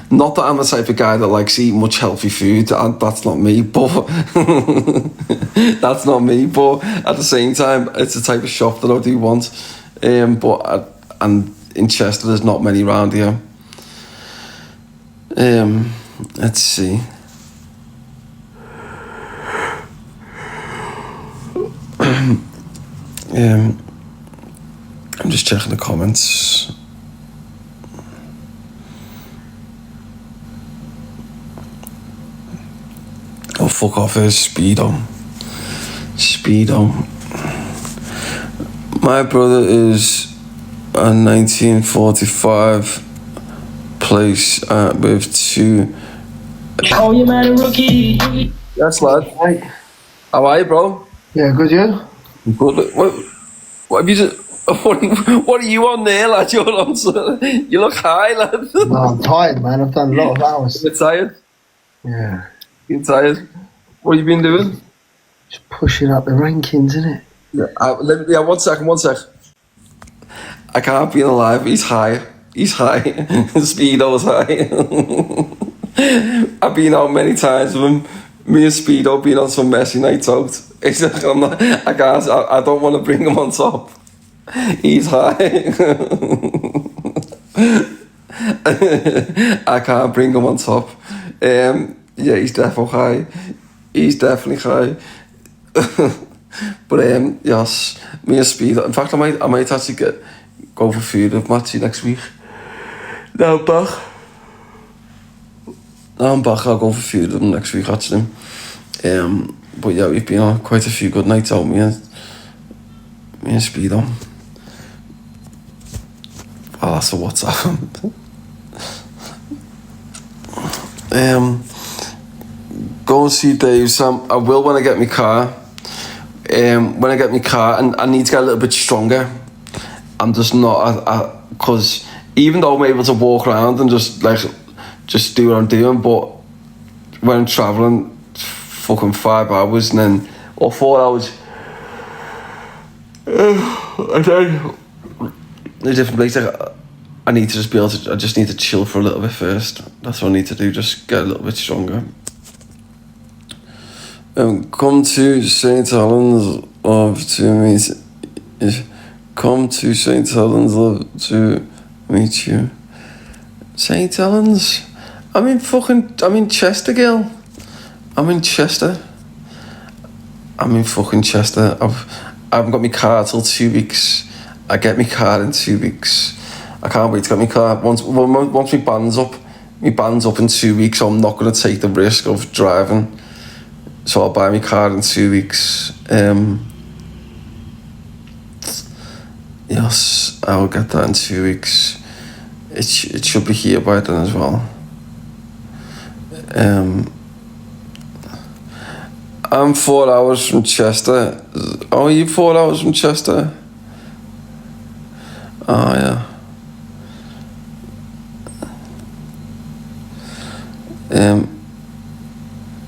Not that I'm the type of guy that likes to eat much healthy food, and that's not me, but that's not me, but at the same time, it's the type of shop that I do want. And in Chester, there's not many around here. Let's see. I'm just checking the comments. Oh, fuck off, here's Speedo. My brother is a 1945 place with two. Oh, you man, rookie. Yes, lad. Hi. How are you, bro? Yeah, good, you? Good. What have you just... What are you on there, lad? You look high, lad. No, I'm tired, man. I've done a lot of hours. You're tired? Yeah. You're tired? What have you been doing? Just pushing up the rankings, innit? Yeah, one sec. I can't be alive. He's high. Speedo's high. I've been out many times with him. Me and Speedo been on some messy nights out. It's like, I don't want to bring him on top. He's high. I can't bring him on top. Yeah, he's definitely high. But yes, me and Speedo. In fact, I might actually go for food with Matty next week. Now I'm back. I'll go for food with him next week actually. But yeah, we've been on quite a few good nights out, me and Speedo. Oh, that's a WhatsApp. Go and see Dave, Sam. I will when I get my car. When I get my car, and I need to get a little bit stronger. I'm just not, because even though I'm able to walk around and just do what I'm doing, but when I'm traveling fucking 5 hours and then, or 4 hours, and then a different place, I need to just be able to, I just need to chill for a little bit first. That's what I need to do, just get a little bit stronger. Come to St. Helens to meet. Come to St. Helens to meet you. St. Helens? I'm in Chester, girl. I'm in Chester. I'm in fucking Chester. I haven't got my car till 2 weeks. I get my car in 2 weeks. I can't wait to get my car. Once my band's up in 2 weeks, so I'm not going to take the risk of driving. So I'll buy my car in 2 weeks. Yes, I'll get that in 2 weeks. It should be here by then as well. I'm 4 hours from Chester. Oh, are you 4 hours from Chester? Oh, yeah.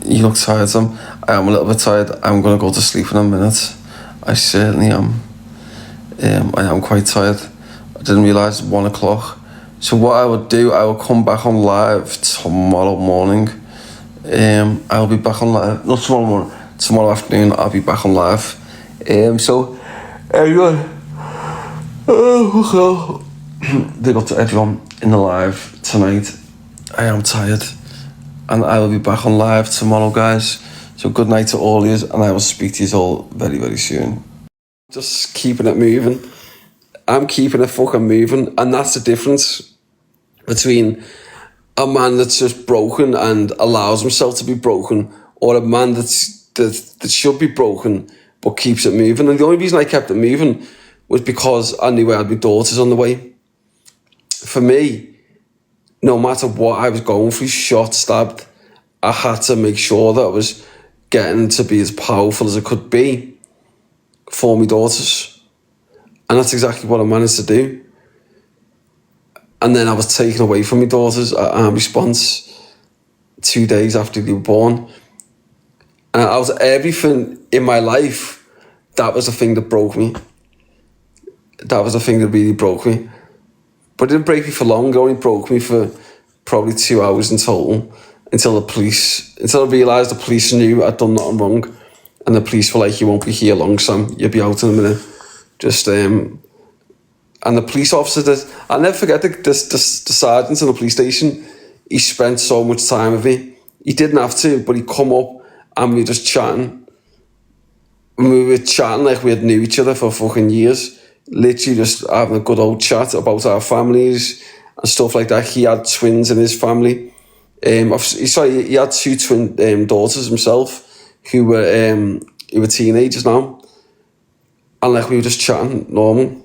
You look tired, Sam. I am a little bit tired. I'm going to go to sleep in a minute. I certainly am. I am quite tired. I didn't realise it's 1 o'clock. So what I would do, I will come back on live tomorrow morning. I'll be back on live. Not tomorrow morning. Tomorrow afternoon, I'll be back on live. So, everyone. Big up to everyone in the live tonight. I am tired. And I will be back on live tomorrow, guys. So good night to all of you, and I will speak to you all very, very soon. Just keeping it moving. I'm keeping it fucking moving, and that's the difference between a man that's just broken and allows himself to be broken, or a man that should be broken but keeps it moving. And the only reason I kept it moving was because I knew I had my daughters on the way. For me, no matter what I was going through, shot, stabbed, I had to make sure that I was getting to be as powerful as I could be for my daughters. And that's exactly what I managed to do. And then I was taken away from my daughters at Army Response 2 days after they were born. And out of everything in my life, that was the thing that broke me. That was the thing that really broke me. But it didn't break me for long. It only broke me for probably 2 hours in total until I realised the police knew I'd done nothing wrong. And the police were like, you won't be here long, Sam. You'll be out in a minute. And the police officer, I'll never forget the sergeant in the police station. He spent so much time with me. He didn't have to, but he'd come up and we were just chatting. And we were chatting like we had knew each other for fucking years. Literally just having a good old chat about our families and stuff like that. He had twins in his family. He had 2 twin daughters himself who were teenagers now. And like we were just chatting normal.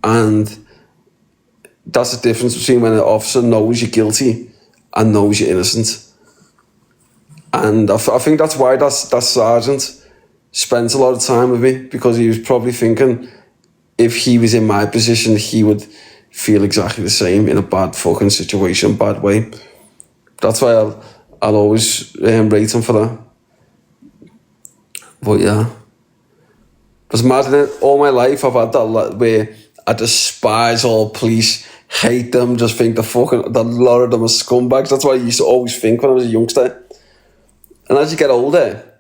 And that's the difference between when an officer knows you're guilty and knows you're innocent. And I think that's why that sergeant spent a lot of time with me, because he was probably thinking if he was in my position, he would feel exactly the same in a bad fucking situation, bad way. That's why I'll always rate him for that. But yeah. It's mad, isn't it? All my life I've had that where I despise all police, hate them, just think the lot of them are scumbags. That's what I used to always think when I was a youngster. And as you get older,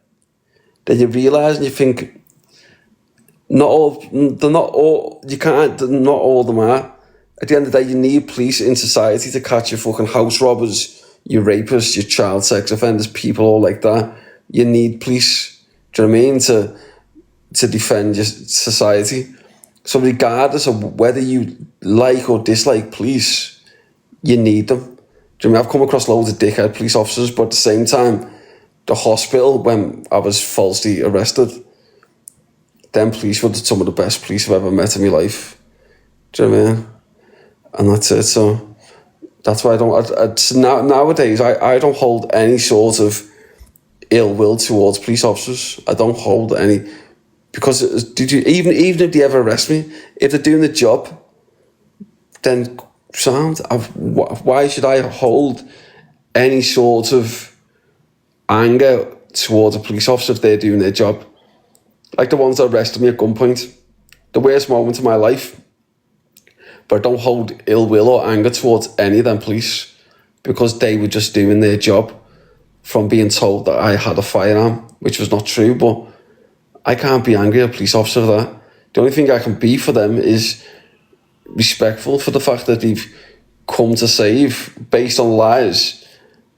then you realise and you think, not all of them are. At the end of the day, you need police in society to catch your fucking house robbers, your rapists, your child sex offenders, people all like that. You need police, do you know what I mean, to defend your society. So regardless of whether you like or dislike police, you need them. Do you know what I mean? I've come across loads of dickhead police officers, but at the same time, the hospital when I was falsely arrested. Them police were some of the best police I've ever met in my life. Do you know what I mean? And that's it. So that's why nowadays I don't hold any sort of ill will towards police officers. I don't hold any, because even if they ever arrest me, if they're doing the job, then sound. Why should I hold any sort of anger towards a police officer if they're doing their job? Like the ones that arrested me at gunpoint, the worst moment of my life. But I don't hold ill will or anger towards any of them police, because they were just doing their job from being told that I had a firearm, which was not true. But I can't be angry at a police officer for that. The only thing I can be for them is respectful for the fact that they've come to save, based on lies,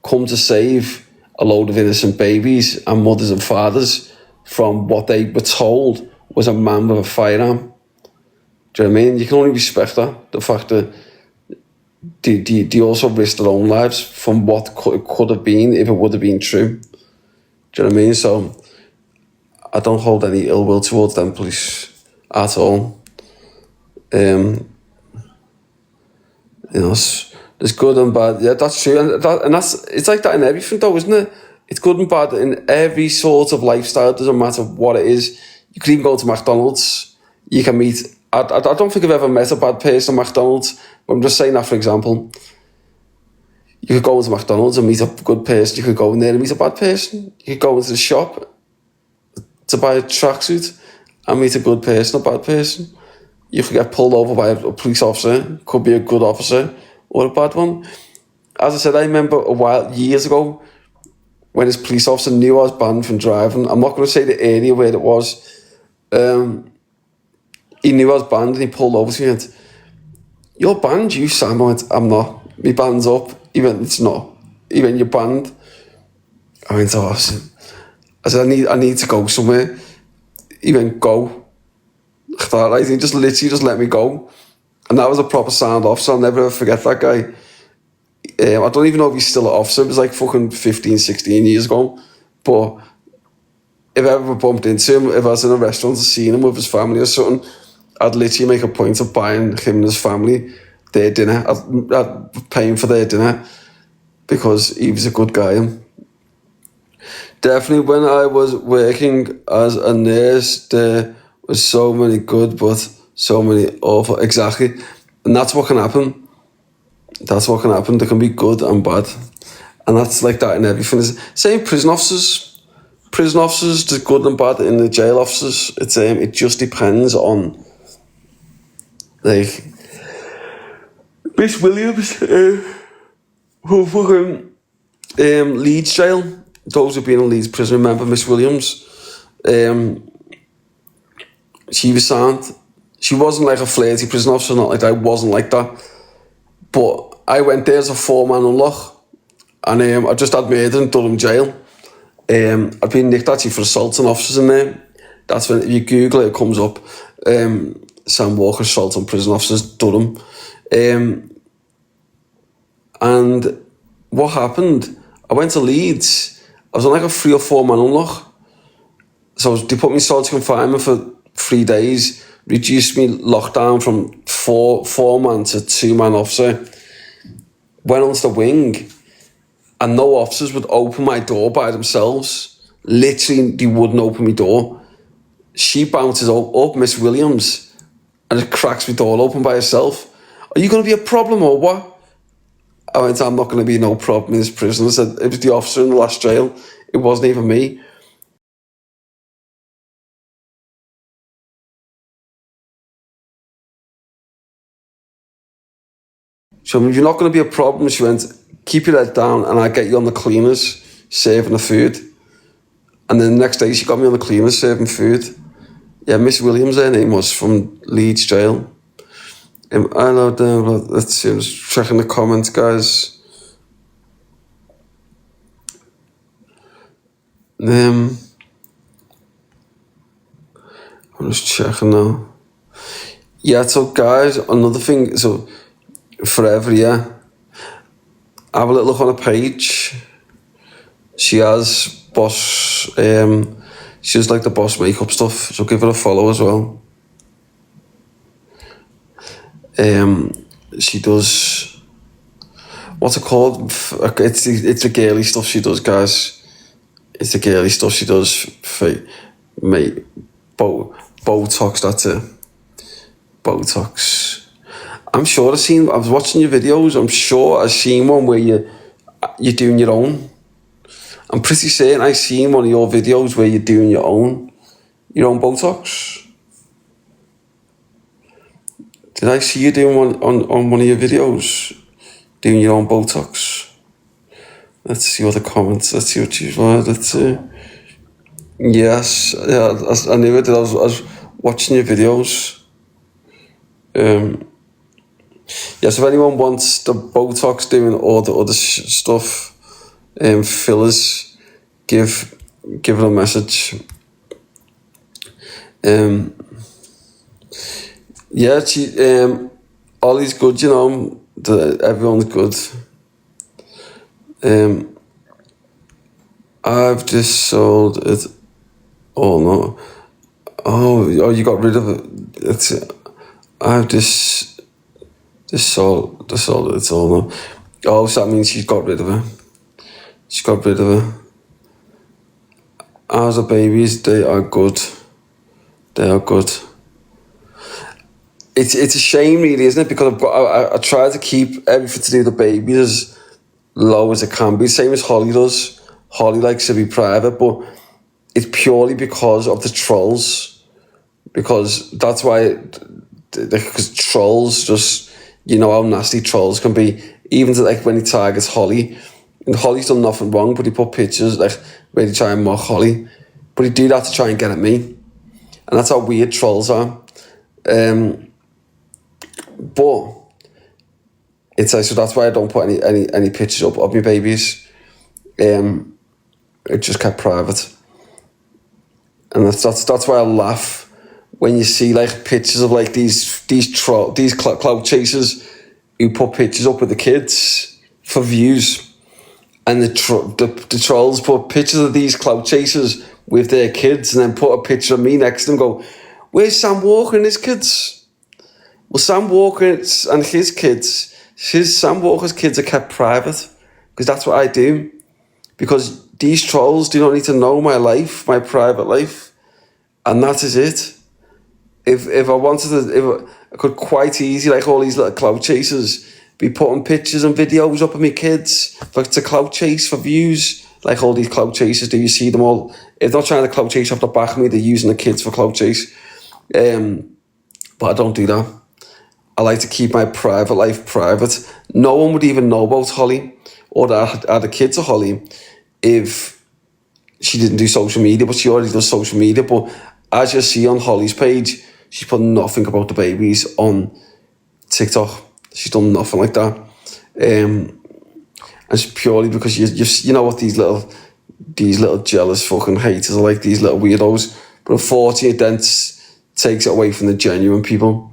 come to save a load of innocent babies and mothers and fathers from what they were told was a man with a firearm. Do you know what I mean? You can only respect that, the fact that they also risked their own lives from what could have been if it would have been true. Do you know what I mean? So I don't hold any ill will towards them police at all. You know, there's good and bad. Yeah, that's true, and that's it's like that in everything, though, isn't it? It's good and bad in every sort of lifestyle. It doesn't matter what it is. You could even go to McDonald's. You can meet. I don't think I've ever met a bad person at McDonald's. But I'm just saying that for example. You could go into McDonald's and meet a good person. You could go in there and meet a bad person. You could go into the shop to buy a tracksuit and meet a good person, a bad person. You could get pulled over by a police officer. Could be a good officer or a bad one. As I said, I remember years ago, when this police officer knew I was banned from driving. I'm not going to say the area where it was. He knew I was banned and he pulled over to me and went, "You're banned, you Sam?" I went, "I'm not. My band's up." He went, "It's not." He went, "You're banned." I went, "Oh," I said, I need to go somewhere." He went, "Go." I thought, right, he just let me go. And that was a proper sound officer. I'll never forget that guy. I don't even know if he's still an officer. It was like fucking 15, 16 years ago. But if I ever bumped into him, if I was in a restaurant and seen him with his family or something, I'd literally make a point of buying him and his family their dinner. I'd pay him for their dinner because he was a good guy. Definitely when I was working as a nurse, there was so many good but so many awful. Exactly. And that's what can happen. That's what can happen. There can be good and bad. And that's like that in everything. Same prison officers. Prison officers, there's good and bad in the jail officers. It just depends on, like, Miss Williams, who fucking Leeds jail. Those who've been in Leeds prison remember Miss Williams. She was sound. She wasn't like a flirty prison officer, not like that. I wasn't like that. But I went there as a 4-man unlock, and I just had murder in Durham jail. I'd been nicked actually for assaulting officers in there. That's when, if you Google it, it comes up. Sam Walker assault on prison officers, Durham. And what happened? I went to Leeds. I was on like a 3 or 4-man unlock. So they put me in solitary confinement for 3 days, reduced me lockdown from 4-man to 2-man officer. Went onto the wing, and no officers would open my door by themselves. Literally, they wouldn't open my door. She bounces up, Miss Williams, and it cracks my door open by herself. "Are you going to be a problem or what?" I went, "I'm not going to be no problem in this prison." I said, "It was the officer in the last jail. It wasn't even me." So if you're not going to be a problem, she went, "Keep your head down and I'll get you on the cleaners serving the food." And then the next day she got me on the cleaners serving food. Yeah, Miss Williams, her name was, from Leeds jail. I know, let's see, I'm just checking the comments, guys. I'm just checking now. Yeah, so guys, another thing, so forever, yeah. Have a little look on her page. She has Boss. She does like the Boss makeup stuff, so give her a follow as well. She does, what's it called? It's the girly stuff she does, guys. It's the girly stuff she does. Mate, Botox. That's it. Botox. I'm sure I was watching your videos. I'm sure I've seen one where you're doing your own. I'm pretty certain I've seen one of your videos where you're doing your own Botox. Did I see you doing one on one of your videos? Doing your own Botox? Let's see what the comments, let's see what you've heard, let's see. Yes, yeah, I knew it, I was watching your videos. Yes, if anyone wants the Botox doing or the other stuff, fillers, give it a message. Yeah, Ollie's good, everyone's good. I've just sold it. Oh no. Oh, you got rid of it. I've just sold it. It's all no. Oh, so that means she's got rid of it. She got rid of it. As the babies, they are good. They are good. It's a shame, really, isn't it? Because I try to keep everything to do with the babies as low as it can be. Same as Holly does. Holly likes to be private, but it's purely because of the trolls. Because that's why, because trolls just, how nasty trolls can be. Even when he targets Holly, and Holly's done nothing wrong, but he put pictures where they try and mock Holly, but he do that to try and get at me, and that's how weird trolls are. But it's so that's why I don't put any pictures up of my babies. It just kept private, and that's why I laugh when you see pictures of these clout chasers who put pictures up with the kids for views, and the trolls put pictures of these clout chasers with their kids, and then put a picture of me next to them. And go, where's Sam Walker and his kids? Well, Sam Walker and his kids, Sam Walker's kids are kept private, because that's what I do. Because these trolls do not need to know my life, my private life, and that is it. If I wanted to, I could quite easily, all these little clout chasers, be putting pictures and videos up of my kids to clout chase for views, all these clout chasers do. You see them all. If they're not trying to clout chase off the back of me, they're using the kids for clout chase. But I don't do that. I like to keep my private life private. No one would even know about Holly or the kids of Holly if she didn't do social media, but she already does social media. But as you see on Holly's page, she's put nothing about the babies on TikTok. She's done nothing like that. And it's purely because you know what these little jealous fucking haters are like, these little weirdos. But unfortunately, it then takes it away from the genuine people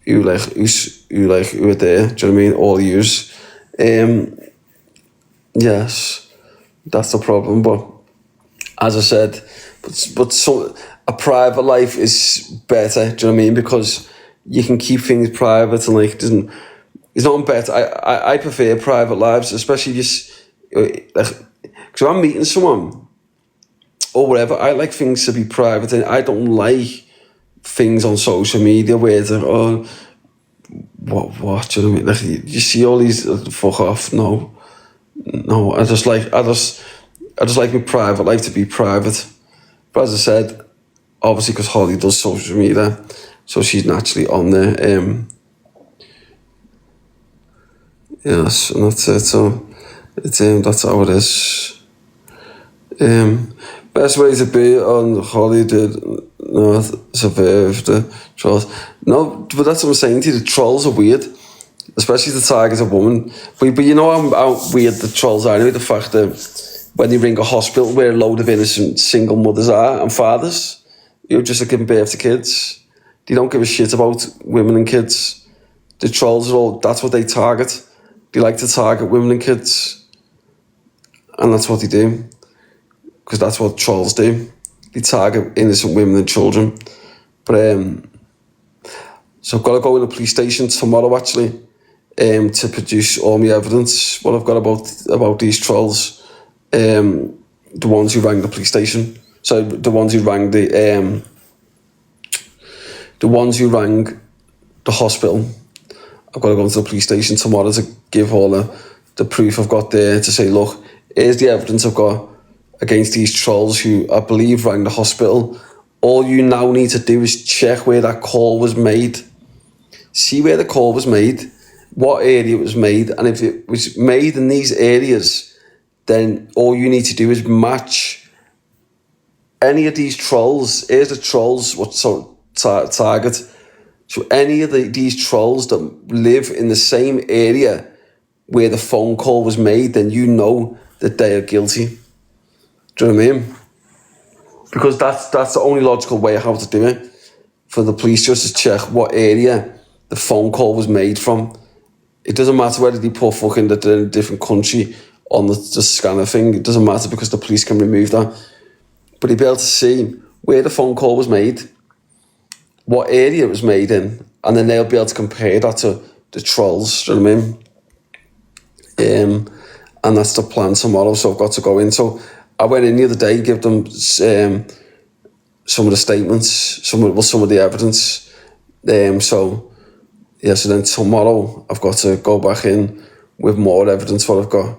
who are there. Do you know what I mean? All yous. Yes, that's the problem. But as I said, a private life is better. Do you know what I mean? Because you can keep things private and it's not better. I prefer private lives, especially just because I'm meeting someone or whatever. I like things to be private, and I don't like things on social media where they're what do you know what I mean? You see all these fuck off. No, I just like my private life to be private. But as I said, obviously because Holly does social media, so she's naturally on there. Yes, and that's it. So it's that's how it is. Best way to be on Holly did not survive the trolls. No, but that's what I'm saying to you. The trolls are weird, especially the target a woman. But you know how weird the trolls are anyway. The fact that when they ring a hospital where a load of innocent single mothers are and fathers who just are giving birth to kids, they don't give a shit about women and kids. The trolls are that's what they target. They like to target women and kids, and that's what they do. because that's what trolls do. They target innocent women and children. But so I've got to go in the police station tomorrow actually, to produce all my evidence. What I've got about these trolls, the ones who rang the police station. So the ones who rang the hospital. I've got to go to the police station tomorrow to give all the proof I've got there to say, look, here's the evidence I've got against these trolls who I believe rang the hospital. All you now need to do is check where that call was made. See where the call was made, what area it was made, and if it was made in these areas, then all you need to do is match any of these trolls. Here's the trolls, what sort of target. So any of these trolls that live in the same area where the phone call was made, then you know that they are guilty. Do you know what I mean? Because that's the only logical way how to do it. For the police just to check what area the phone call was made from. It doesn't matter whether they put fucking that they're in a different country on the scanner thing. It doesn't matter because the police can remove that. But you'll be able to see where the phone call was made, what area it was made in, and then they'll be able to compare that to the trolls. Do you know what I mean? And that's the plan tomorrow. So I've got to go in. So I went in the other day, give them some of the statements, some of the evidence. So then tomorrow I've got to go back in with more evidence what I've got,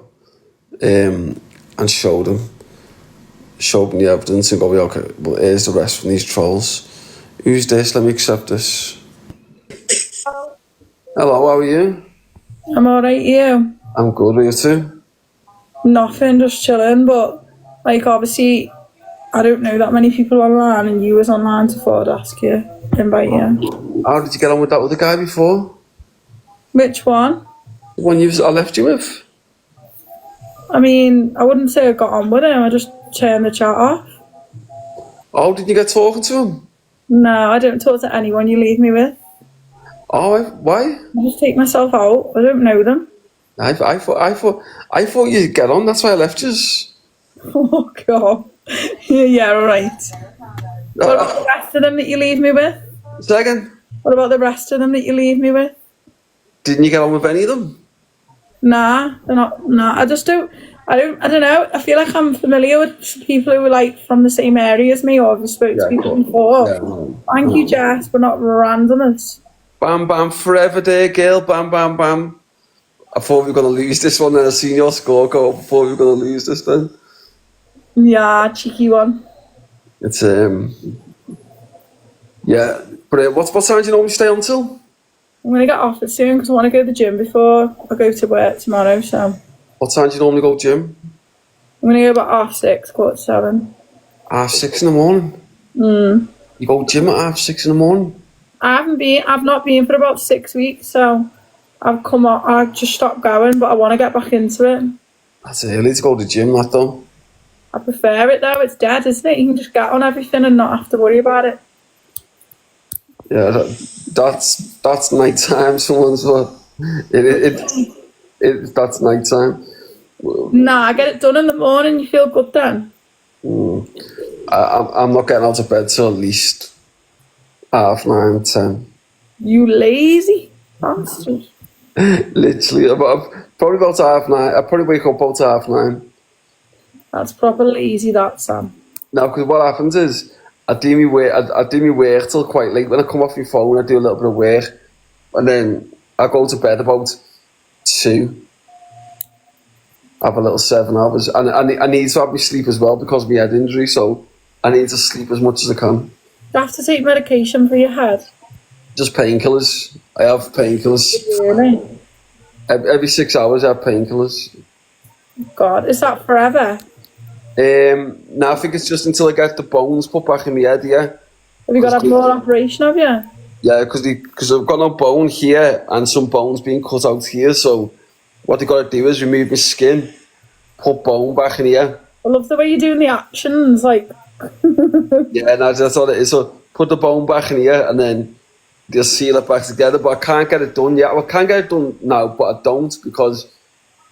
and show them the evidence and go, okay, well, here's the rest from these trolls. Who's this? Let me accept this. Hello, how are you? I'm alright, you? I'm good, are you too? Nothing, just chilling, but, like, obviously, I don't know that many people online, and you was online to forward ask you, invite you. How did you get on with that other guy before? Which one? The one I left you with? I mean, I wouldn't say I got on with him, I just turned the chat off. Oh, did you get talking to him? No, I don't talk to anyone you leave me with. Oh, why? I just take myself out, I don't know them. I thought you'd get on, that's why I left you. Oh, God. Yeah, right. What about the rest of them that you leave me with? Second? What about the rest of them that you leave me with? Didn't you get on with any of them? Nah, they're not. Nah, I don't know. I feel like I'm familiar with people who are like from the same area as me or have spoken to people before. Yeah, no. Thank you, Jess, but not randomness. Bam, bam, forever there, girl. Bam, bam, bam. I thought we were going to lose this one, then I seen your score go up. I thought we were going to lose this then. Yeah, cheeky one. It's, yeah. But what time do you normally stay until? I'm going to get off it soon because I want to go to the gym before I go to work tomorrow, so. What time do you normally go to gym? I'm going to go about 6:30, 7:15. 6 in the morning? You go to gym at 6 in the morning? I've not been for about 6 weeks, so I've just stopped going, but I want to get back into it. That's early to go to the gym, that though. I prefer it though, it's dead, isn't it? You can just get on everything and not have to worry about it. Yeah, that's night time. Someone's what? That's night time. Nah, I get it done in the morning. You feel good then. I'm not getting out of bed till at least 9:30, 10. You lazy bastard. Literally, probably about 9:30. I probably wake up about 9:30. That's proper lazy, that, Sam. No, because what happens is I do my work till quite late. When I come off my phone, I do a little bit of work, and then I go to bed about 2. I have a little 7 hours, and I need to have my sleep as well because of my head injury. So I need to sleep as much as I can. You have to take medication for your head. Just painkillers. I have painkillers. Really? Every 6 hours, I have painkillers. God, is that forever? No, I think it's just until I get the bones put back in my head, yeah. Have you got to have more operation, have you? Yeah, because I've got no bone here and some bones being cut out here, so what they got to do is remove my skin, put bone back in here. I love the way you're doing the actions, like... Yeah, no, that's all it is. So put the bone back in here and then they'll seal it back together, but I can't get it done yet. Well, I can get it done now, but I don't because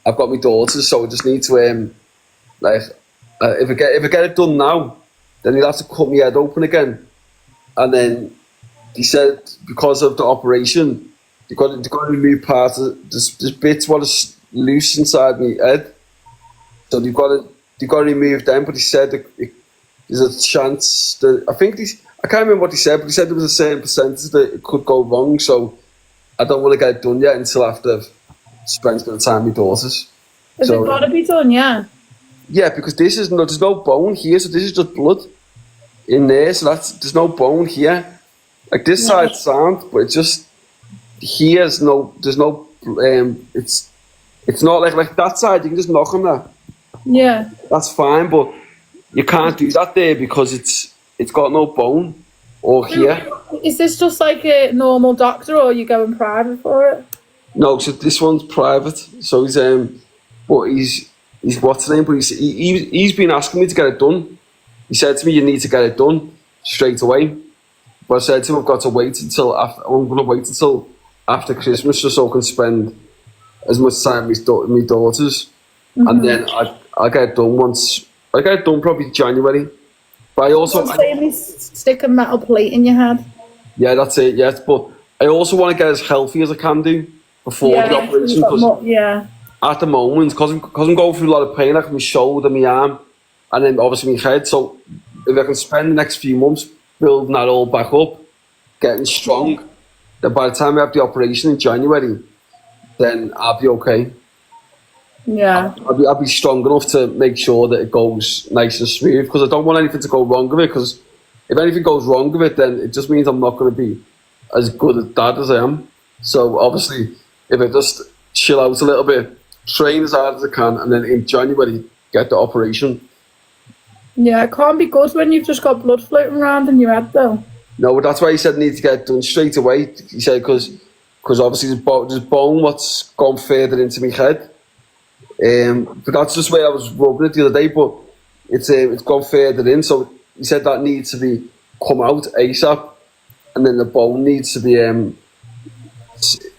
I've got my daughters, so I just need to, If I get it done now, then he'll have to cut my head open again. And then he said because of the operation, they got to remove parts of there's bits what is loose inside my head. So they've got to remove them. But he said there's a chance that I can't remember what he said, but he said there was a certain percentage that it could go wrong. So I don't want to get it done yet until after I've spent a bit of time with my daughters. Is it got to be done? Yeah. Yeah, because there's no bone here, so this is just blood in there. So there's no bone here. Like this side's sound, but it's just here. There's no. It's not like that side. You can just knock on that. Yeah. That's fine, but you can't do that there because it's got no bone or here. Is this just like a normal doctor, or are you going private for it? No, so this one's private. So he's what's the name? But he's been asking me to get it done. He said to me, "You need to get it done straight away." But I said to him, "I've got to wait until after. I'm going to wait until after Christmas just so I can spend as much time with my daughters, and then I get it done once. I get it done probably January. But I also stick a metal plate in your head. Yeah, that's it. Yes, but I also want to get as healthy as I can do before the operation. Because at the moment, because I'm going through a lot of pain, like my shoulder, my arm, and then obviously my head. So if I can spend the next few months building that all back up, getting strong, then by the time I have the operation in January, then I'll be okay. Yeah. I'll be strong enough to make sure that it goes nice and smooth, because I don't want anything to go wrong with it, because if anything goes wrong with it, then it just means I'm not going to be as good at that as I am. So obviously, if I just chill out a little bit, train as hard as I can, and then in January, get the operation. Yeah, it can't be good when you've just got blood floating around in your head, though. No, but that's why he said I need to get it done straight away. He said because obviously there's bone what's gone further into my head. But that's just where I was rubbing it the other day, but it's gone further in, so he said that needs to be come out ASAP, and then the bone needs to be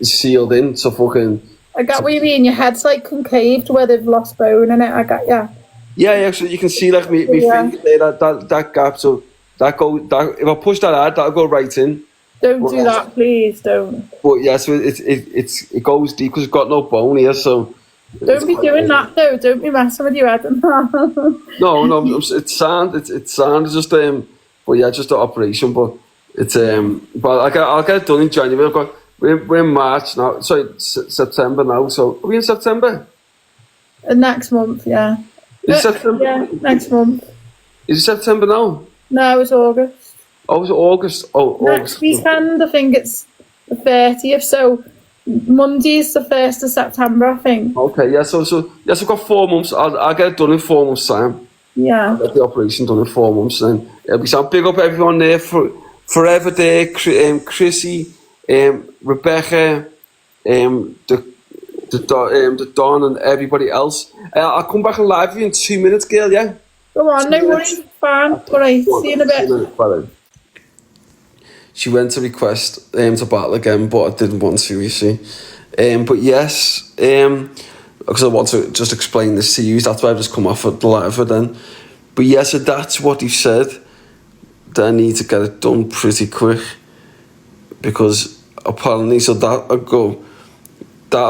sealed in, so fucking... I got what you mean, your head's like concaved where they've lost bone in it, I got ya. Yeah, so you can see like me finger there, that gap, so if I push that hard, that'll go right in. Don't do that, please, don't. But yeah, so it goes deep because it's got no bone here, so... Don't be doing that though. Don't be messing with your head and that. No, it's sound. It's sound. It's just but yeah, just the operation. But it's but I'll get it done in January. We're in March now. Sorry, September now. So are we in September? Next month, yeah. Is September? Yeah, next month. Is it September now? No, it's August. Oh, it's August. Oh, next August. weekend, I think it's the 30th. So Monday's the 1st of September, I think. Okay, yeah. So yes, I've got 4 months. I'll get it done in 4 months' time. Yeah. I'll get the operation done in 4 months, and it'll be some big up everyone there for forever there. Chrissy, Rebecca, the Don, and everybody else. I'll come back and live with you in 2 minutes, girl. Yeah. Go on, no worries. Fine. All right. See you in a bit. She went to request to battle again, but I didn't want to, you see. But yes, because I want to just explain this to you, that's why I've just come off of the live then. But yes, so that's what he said, that I need to get it done pretty quick, because apparently, so that'll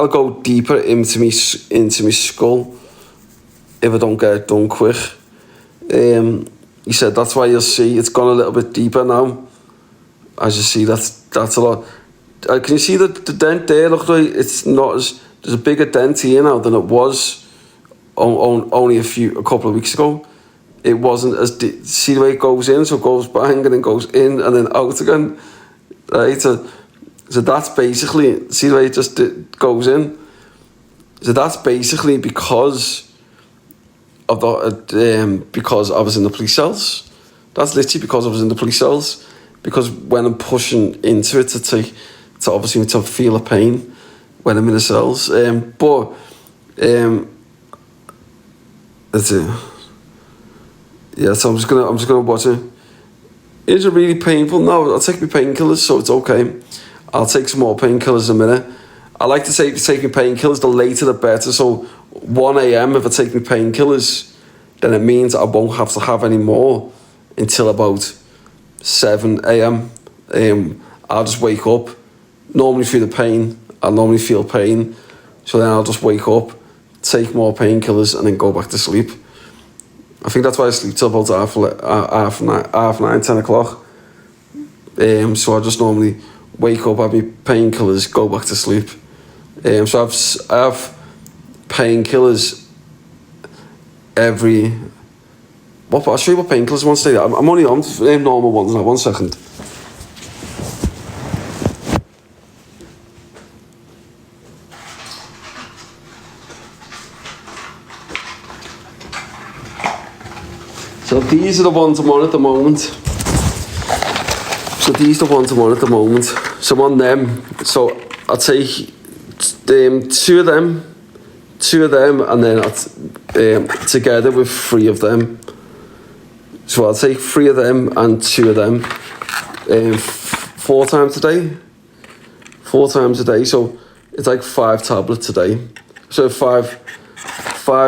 go deeper into me skull if I don't get it done quick. He said that's why you'll see it's gone a little bit deeper now. As you see, that's a lot. Can you see the dent there? Look, it's not as... There's a bigger dent here now than it was only a couple of weeks ago. It wasn't as... See the way it goes in? So it goes bang and then goes in and then out again. Right? So that's basically... See the way it just goes in? So that's basically because of because I was in the police cells. That's literally because I was in the police cells. Because when I'm pushing into it to obviously to feel the pain when I'm in the cells, that's it. Yeah, so I'm just gonna watch it. Is it really painful? No, I'll take my painkillers, so it's okay. I'll take some more painkillers in a minute. I like to say taking painkillers, the later the better. So 1 a.m. if I take my painkillers, then it means I won't have to have any more until about 7 a.m. I'll just wake up, normally through the pain. I normally feel pain, so then I'll just wake up, take more painkillers, and then go back to sleep. I think that's why I sleep till about half nine, 10 o'clock. So I just normally wake up, have my painkillers, go back to sleep. So I have painkillers every... I'll show you what painkillers one day. I'm only on normal ones now. 1 second. So these are the ones I'm on at the moment. So I'm on them. So I'll take two of them, and then together with 3 of them. So I'll take 3 of them and 2 of them 4 times a day. 4 times a day, so it's like 5 tablets a day. So 5,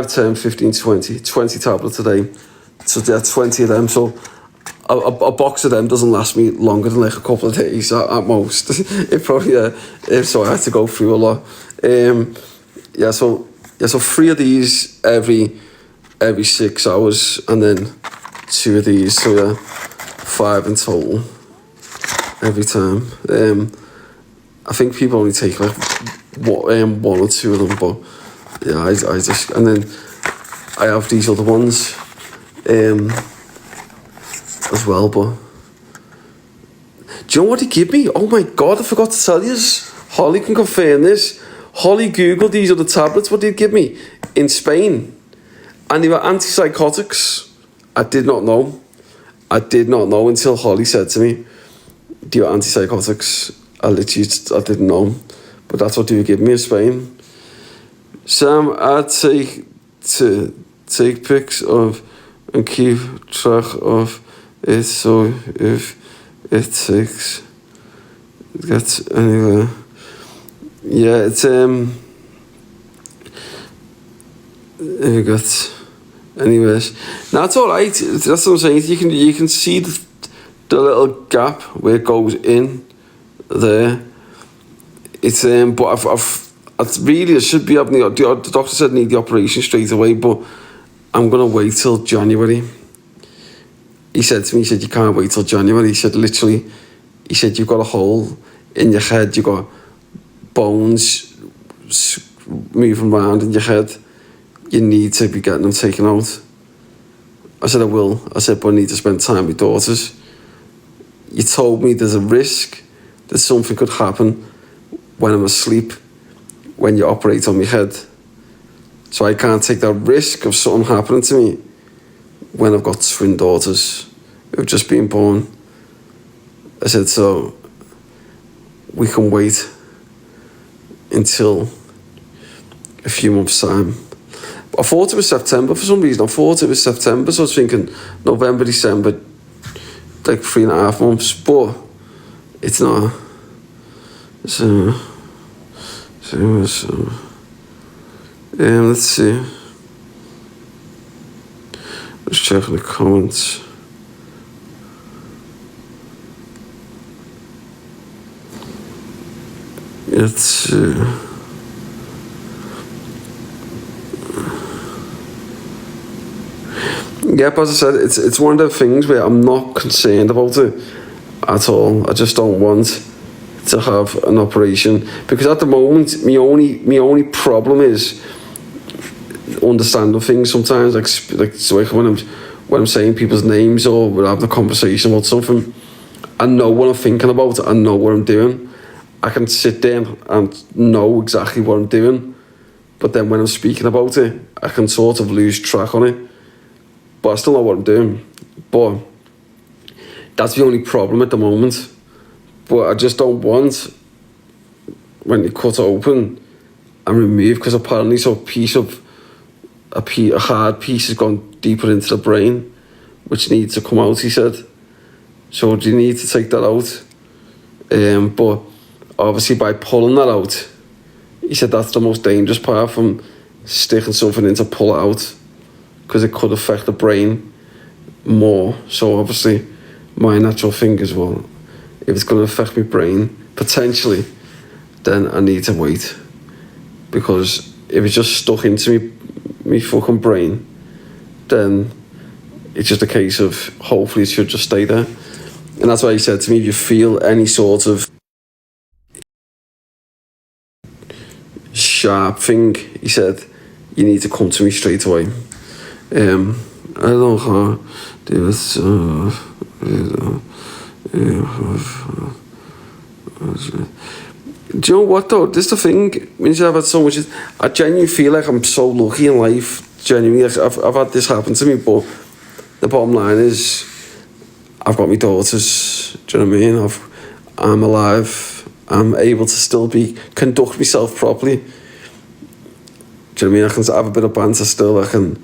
10, 15, 20 tablets a day. So there are 20 of them. So a box of them doesn't last me longer than like a couple of days at most. It probably so I had to go through a lot. So 3 of these every 6 hours, and then 2 of these, so yeah, 5 in total every time. I think people only take like 1 or 2 of them, but yeah, I just, and then I have these other ones as well. But do you know what he gave me? Oh my god, I forgot to tell you. Holly can confirm this. Holly googled these other tablets. What did he give me? In Spain, and they were antipsychotics. I did not know until Holly said to me, "Do you have antipsychotics?" I didn't know, but that's what they were giving me in Spain. Sam, I'd take pics of and keep track of it, so if it gets anywhere. Yeah, it's if it gets anyways. Now it's alright. That's what I'm saying. You can see the little gap where it goes in there. It's but I should be having the doctor said I need the operation straight away, but I'm gonna wait till January. He said to me, you can't wait till January. He said literally, you've got a hole in your head, you've got bones moving around in your head. You need to be getting them taken out. I said I will. I said, but I need to spend time with daughters. You told me there's a risk that something could happen when I'm asleep, when you operate on my head. So I can't take that risk of something happening to me when I've got twin daughters who've just been born. I said, so we can wait until a few months' time. I thought it was September for some reason. So I was thinking November, December, like 3.5 months, but it's not. So let's see. Let's check the comments. Let's see. Yep, as I said, it's one of the things where I'm not concerned about it at all. I just don't want to have an operation, because at the moment my only problem is understanding things sometimes, like when I'm saying people's names or we're having a conversation about something. I know what I'm thinking about, I know what I'm doing. I can sit there and know exactly what I'm doing, but then when I'm speaking about it, I can sort of lose track on it. But I still know what I'm doing. But that's the only problem at the moment. But I just don't want, when you cut it open and remove, because apparently a hard piece has gone deeper into the brain, which needs to come out, he said. So you need to take that out. But obviously by pulling that out, he said that's the most dangerous part, from sticking something in to pull it out. because it could affect the brain more. So obviously, my natural thing is, well, if it's going to affect my brain, potentially, then I need to wait. Because if it's just stuck into me fucking brain, then it's just a case of hopefully it should just stay there. And that's why he said to me, if you feel any sort of sharp thing, he said, you need to come to me straight away. I don't know how to do this. Do you know what though? This is the thing. When you have had so much, I genuinely feel like I'm so lucky in life. Genuinely, like I've had this happen to me, but the bottom line is, I've got my daughters. Do you know what I mean? I'm alive. I'm able to still conduct myself properly. Do you know what I mean? I can have a bit of banter still. I can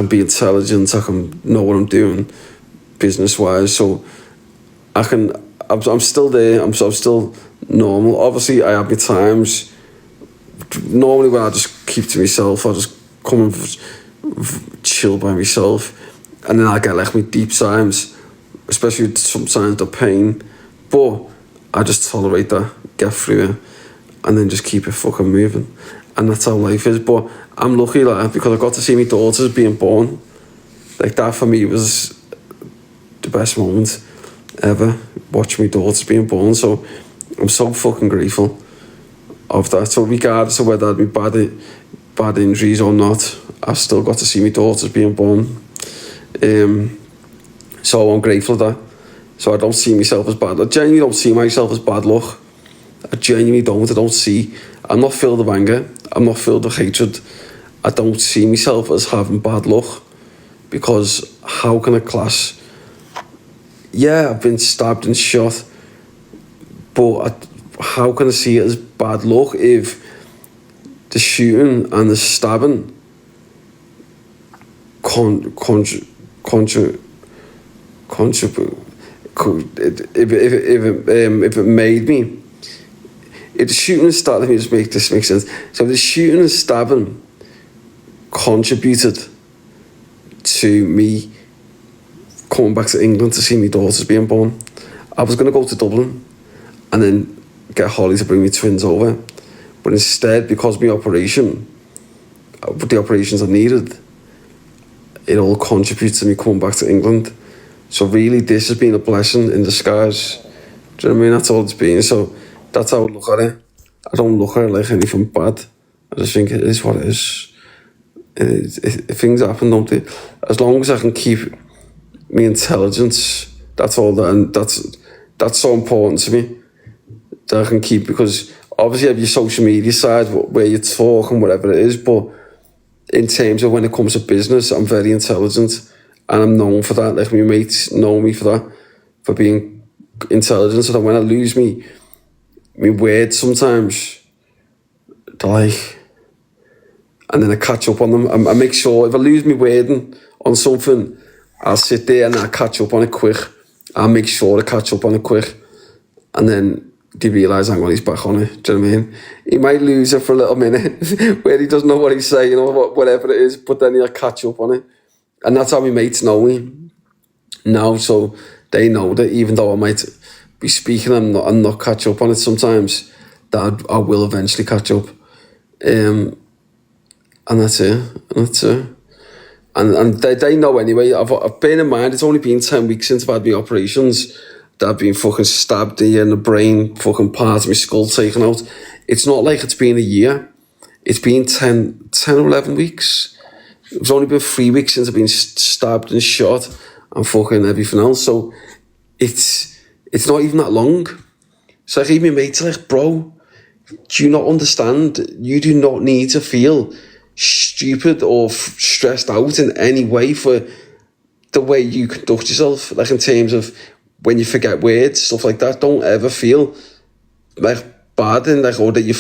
be intelligent. I can know what I'm doing, business wise. So I'm still there. I'm still normal. Obviously, I have my times. Normally, when I just keep to myself, I just come and chill by myself, and then I get like my deep times, especially sometimes the pain. But I just tolerate that, get through it, and then just keep it fucking moving. And that's how life is. But I'm lucky like because I got to see my daughters being born. Like that for me was the best moment ever, watching my daughters being born. So I'm so fucking grateful of that. So regardless of whether I'd be bad injuries or not, I've still got to see my daughters being born. So I'm grateful for that. So I don't see myself as bad. I genuinely don't see myself as bad luck. I genuinely don't. I'm not filled with anger. I'm not filled with hatred. I don't see myself as having bad luck, because how can a class... Yeah, I've been stabbed and shot, but how can I see it as bad luck if the shooting and the stabbing if it made me... If the shooting and stabbing... Let me just make this make sense. So if the shooting and stabbing contributed to me coming back to England to see my daughters being born, I was going to go to Dublin and then get Holly to bring me twins over. But instead, because the operations I needed, it all contributes to me coming back to England. So really, this has been a blessing in disguise. Do you know what I mean? That's all it's been. So that's how I look at it. I don't look at it like anything bad. I just think it is what it is. Things happen, don't they? As long as I can keep my intelligence, that's all that, and that's so important to me, that I can keep, because obviously you have your social media side where you talk and whatever it is, but in terms of when it comes to business, I'm very intelligent, and I'm known for that. Like my mates know me for that, for being intelligent. So that when I lose me words sometimes, they're like, and then I catch up on them. I make sure if I lose my wording on something, I'll sit there and I'll catch up on it quick. I'll make sure to catch up on it quick, and then they realise, hang on, he's back on it. Do you know what I mean? He might lose it for a little minute where he doesn't know what he's saying or whatever it is, but then he'll catch up on it. And that's how my mates know me now. So they know that even though I might be speaking and not catch up on it sometimes, that I will eventually catch up. And that's it. And they know anyway. I've bearing in mind, it's only been 10 weeks since I've had my operations, that I've been fucking stabbed in the brain, fucking part of my skull taken out. It's not like it's been a year. It's been 10 or 11 weeks. It's only been 3 weeks since I've been stabbed and shot and fucking everything else. So it's not even that long. So like, even my mates are like, bro, do you not understand? You do not need to feel stupid or stressed out in any way for the way you conduct yourself. Like in terms of when you forget words, stuff like that. Don't ever feel like bad and like, or that you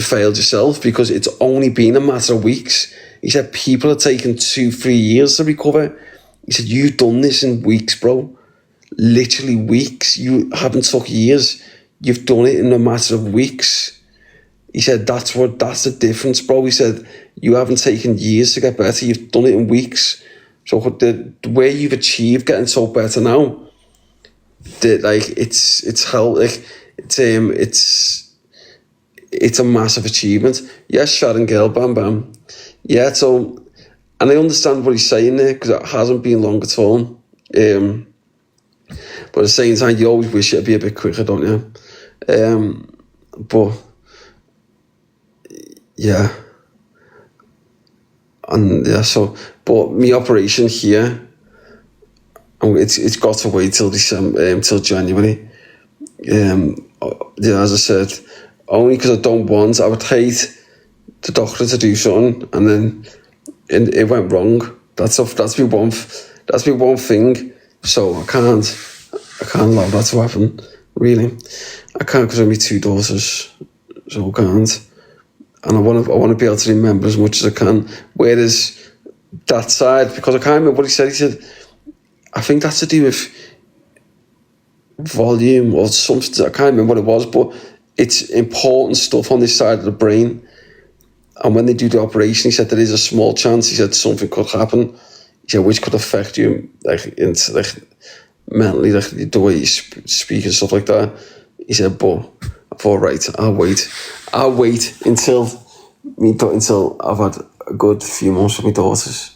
failed yourself, because it's only been a matter of weeks. He said people are taking 2-3 years to recover. He said you've done this in weeks, bro. Literally weeks. You haven't took years. You've done it in a matter of weeks. he said, that's the difference, bro. He said, you haven't taken years to get better, you've done it in weeks. So the way you've achieved getting so better now, it's hell, like, it's a massive achievement. Yes, Sharon Girl, bam bam. Yeah, so, and I understand what he's saying there, because it hasn't been long at all. But at the same time, you always wish it'd be a bit quicker, don't you? But yeah, and yeah, so, but my operation here, it's got to wait till December, till January. Yeah, as I said, only because I don't want. I would hate the doctor to do something and then it went wrong. That's my one thing. So I can't allow that to happen. Really, I can't, because of my 2 daughters. So I can't. And I want to be able to remember as much as I can. Whereas that side, because I can't remember what he said. He said, I think that's to do with volume or something. I can't remember what it was, but it's important stuff on this side of the brain. And when they do the operation, he said there is a small chance. He said something could happen. He said which could affect you, like mentally, like the way you speak and stuff like that. He said, but I thought, right, I'll wait until I've had a good few months with my daughters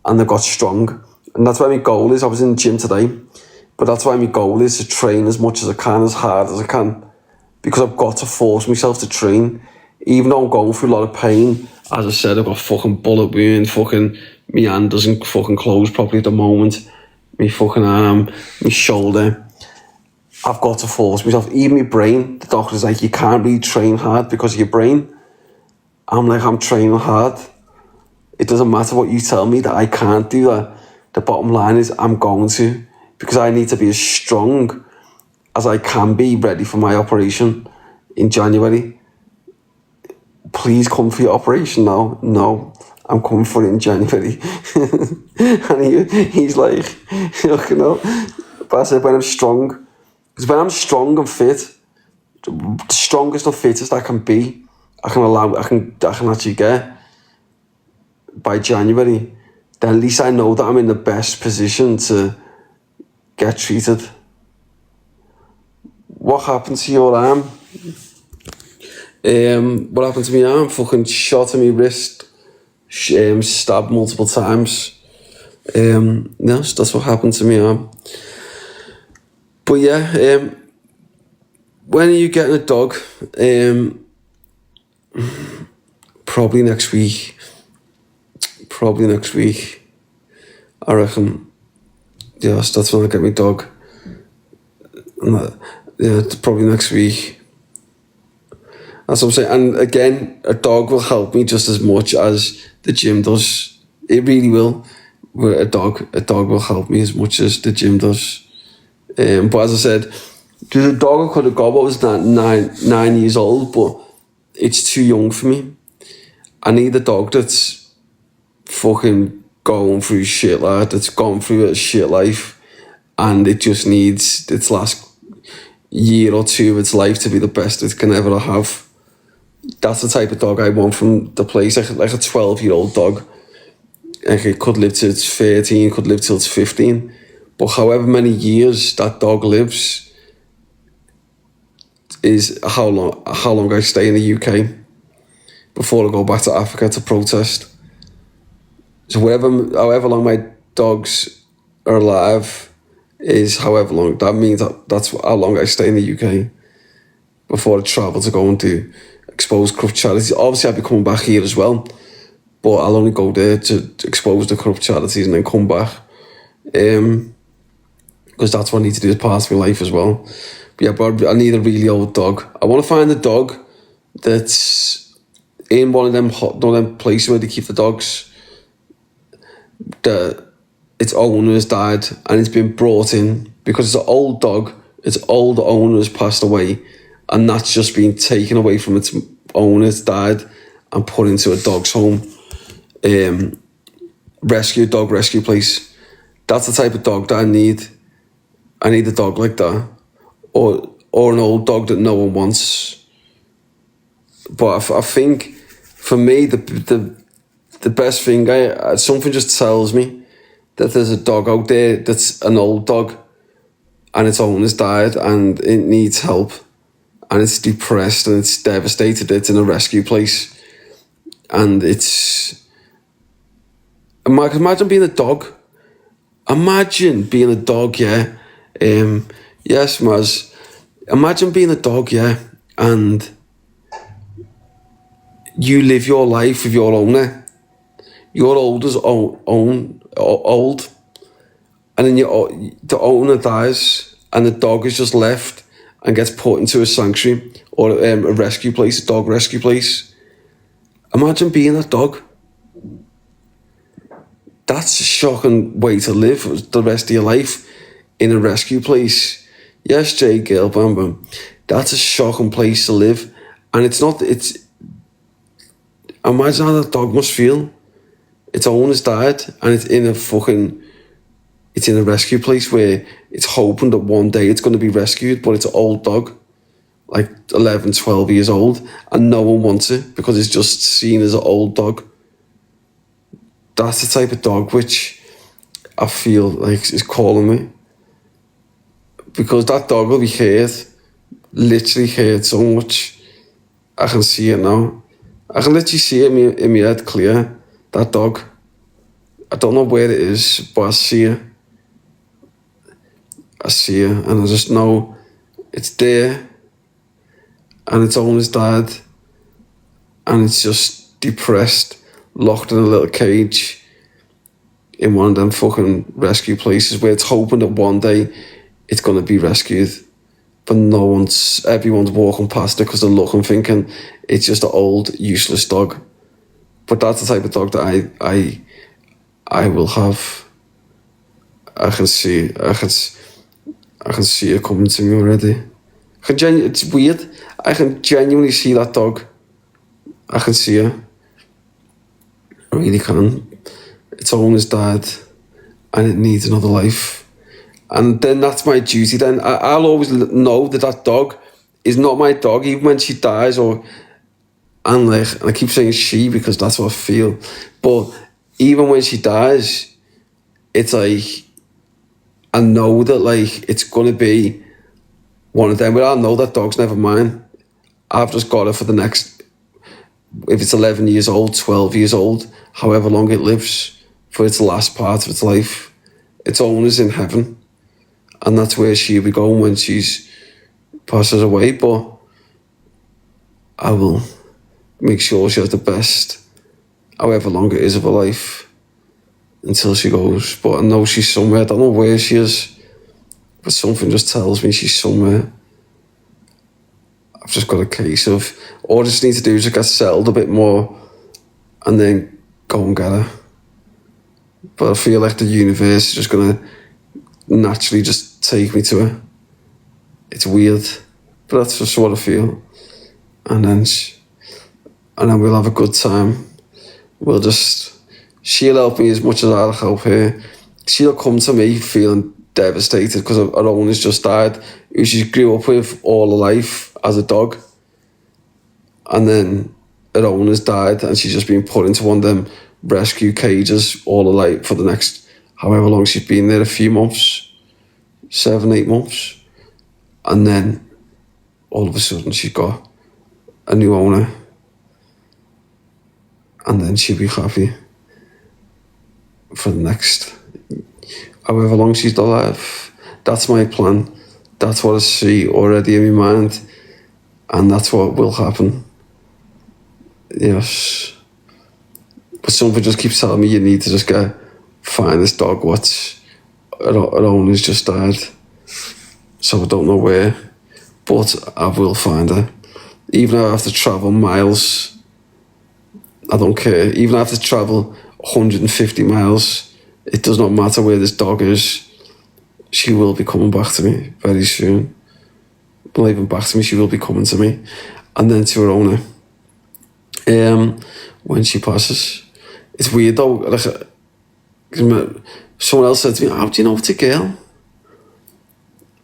and they got strong. And that's why my goal is, I was in the gym today, but that's why my goal is to train as much as I can, as hard as I can, because I've got to force myself to train, even though I'm going through a lot of pain. As I said, I've got a fucking bullet wound, my hand doesn't fucking close properly at the moment, my fucking arm, my shoulder. I've got to force myself, even my brain. The doctor's like, you can't really train hard because of your brain. I'm like, I'm training hard. It doesn't matter what you tell me that I can't do that. The bottom line is I'm going to, because I need to be as strong as I can be ready for my operation in January. Please come for your operation now. No, I'm coming for it in January. And he's like, you know, but I said, when I'm strong, because when I'm strong and fit, the strongest and fittest I can be, I can actually get by January, then at least I know that I'm in the best position to get treated. What happened to your arm? What happened to my arm? Fucking shot in my wrist, stabbed multiple times. Yes, that's what happened to my arm. But yeah, when are you getting a dog? Probably next week. I reckon. Yes, that's when I get my dog. Yeah, probably next week. That's what I'm saying. And again, a dog will help me just as much as the gym does. It really will. A dog will help me as much as the gym does. But as I said, there's a dog I could have got when I was 9 years old, but it's too young for me. I need a dog that's fucking going through shit like that, that's gone through a shit life, and it just needs its last year or two of its life to be the best it can ever have. That's the type of dog I want from the place, like a 12-year-old dog. Like it could live till it's 13, could live till it's 15. But however many years that dog lives is how long I stay in the UK before I go back to Africa to protest. So however long my dogs are alive is however long. That means that's how long I stay in the UK before I travel to go and do expose corrupt charities. Obviously, I'll be coming back here as well, but I'll only go there to expose the corrupt charities and then come back. Because that's what I need to do as part of my life as well. But yeah, but I need a really old dog. I want to find a dog that's in one of them places where they keep the dogs, that its owner has died and it's been brought in because it's an old dog, its old owner has passed away, and that's just been taken away from its owner, it's died, and put into a dog's home. Dog rescue place. That's the type of dog that I need. I need a dog like that. Or an old dog that no one wants. But I think for me, the best thing, something just tells me that there's a dog out there that's an old dog and its owner's died and it needs help and it's depressed and it's devastated. It's in a rescue place and it's... Imagine being a dog. Imagine being a dog, yeah. Yes, Maz. Imagine being a dog, yeah, and you live your life with your owner. Your owner's old, and then the owner dies, and the dog is just left and gets put into a sanctuary or a rescue place, a dog rescue place. Imagine being that dog. That's a shocking way to live the rest of your life in a rescue place. Yes, Jay, girl, bam, bam. That's a shocking place to live. And imagine how that dog must feel. Its owner's died and it's in a rescue place where it's hoping that one day it's going to be rescued, but it's an old dog, like 11, 12 years old, and no one wants it because it's just seen as an old dog. That's the type of dog which I feel like is calling me. Because that dog will be hurt, literally hurt so much. I can see it now. I can literally see it in my head clear, that dog. I don't know where it is, but I see it. I see it, and I just know it's there, and its owner's died, and it's just depressed, locked in a little cage in one of them fucking rescue places where it's hoping that one day it's going to be rescued, but everyone's walking past it because they're looking, thinking it's just an old, useless dog. But that's the type of dog that I will have. I can see it coming to me already. It's weird. I can genuinely see that dog. I can see it. I really can. Its owner's died and it needs another life. And then that's my duty then. I'll always know that dog is not my dog, even when she dies and I keep saying she because that's what I feel. But even when she dies, it's like, I know that like it's going to be one of them, but I know that dog's never mine. I've just got it for the next, if it's 11 years old, 12 years old, however long it lives, for its last part of its life. Its owner's in heaven, and that's where she'll be going when she's passes away, but I will make sure she has the best, however long it is of her life, until she goes. But I know she's somewhere. I don't know where she is, but something just tells me she's somewhere. I've just got a case of, all I just need to do is just get settled a bit more and then go and get her. But I feel like the universe is just going to naturally just take me to her. It's weird, but that's just what I feel. And then we'll have a good time. She'll help me as much as I'll help her. She'll come to me feeling devastated because her owner's just died, who she grew up with all her life as a dog. And then her owner's died and she's just been put into one of them rescue cages all her life for the next however long she's been there, a few months, 7, 8 months. And then all of a sudden she's got a new owner. And then she'll be happy for the next however long she's alive. That's my plan. That's what I see already in my mind. And that's what will happen. Yes. But something just keeps telling me you need to just find this dog. Her owner's just died. So I don't know where. But I will find her. Even if I have to travel miles, I don't care. Even if I have to travel 150 miles, it does not matter where this dog is. She will be coming back to me very soon. Not even back to me, she will be coming to me. And then to her owner. When she passes. It's weird though. Like, someone else said to me, "How do you know it's a girl?"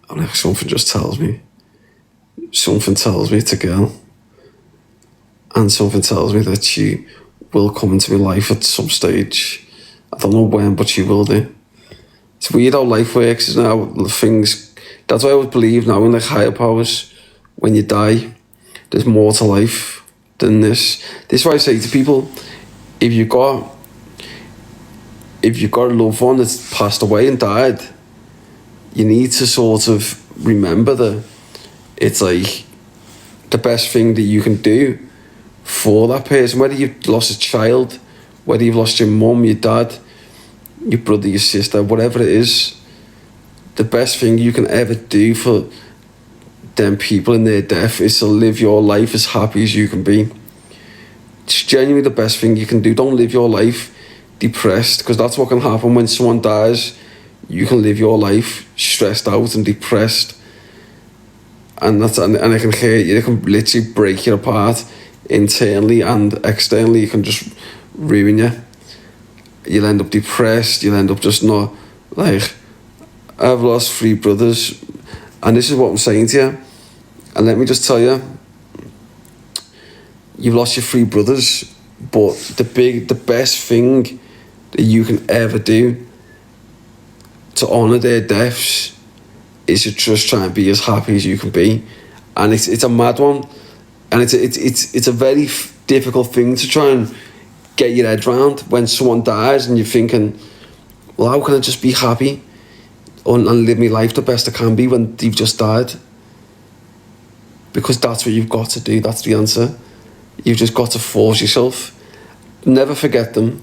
I'm like, something just tells me. Something tells me it's a girl. and something tells me that she will come into my life at some stage. I don't know when, but she will do. It's weird how life works, isn't it? How things. That's why I always believe now in like higher powers. When you die, there's more to life than this. This is why I say to people, if you got a loved one that's passed away and died, you need to sort of remember that it's like the best thing that you can do for that person. Whether you've lost a child, whether you've lost your mum, your dad, your brother, your sister, whatever it is, the best thing you can ever do for them people in their death is to live your life as happy as you can be. It's genuinely the best thing you can do. Don't live your life depressed, because that's what can happen when someone dies. You can live your life stressed out and depressed, and it can hurt you. It can literally break you apart internally and externally. It can just ruin you. You'll end up depressed. You'll end up just not like. I've lost 3 brothers, and this is what I'm saying to you. And let me just tell you, you've lost your 3 brothers, but the best thing that you can ever do to honour their deaths is to just try and be as happy as you can be. And it's a mad one, and it's a very difficult thing to try and get your head around when someone dies and you're thinking, well, how can I just be happy and live my life the best I can be when they've just died? Because that's what you've got to do. That's the answer. You've just got to force yourself. Never forget them.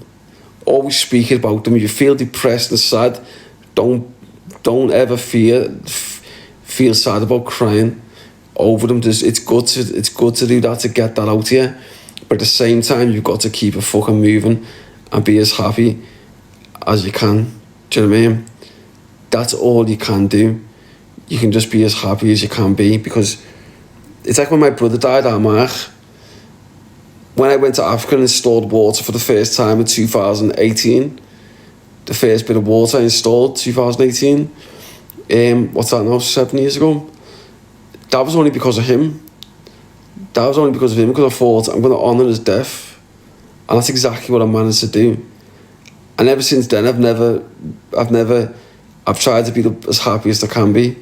Always speak about them. If you feel depressed and sad, don't ever feel sad about crying over them. It's good to do that, to get that out here. But at the same time, you've got to keep it fucking moving and be as happy as you can. Do you know what I mean? That's all you can do. You can just be as happy as you can be, because it's like when my brother died, Mark. When I went to Africa and installed water for the first time in 2018, the first bit of water I installed, 2018, what's that now, 7 years ago? That was only because of him. Because I thought, I'm going to honour his death. And that's exactly what I managed to do. And ever since then, I've tried to be as happy as I can be.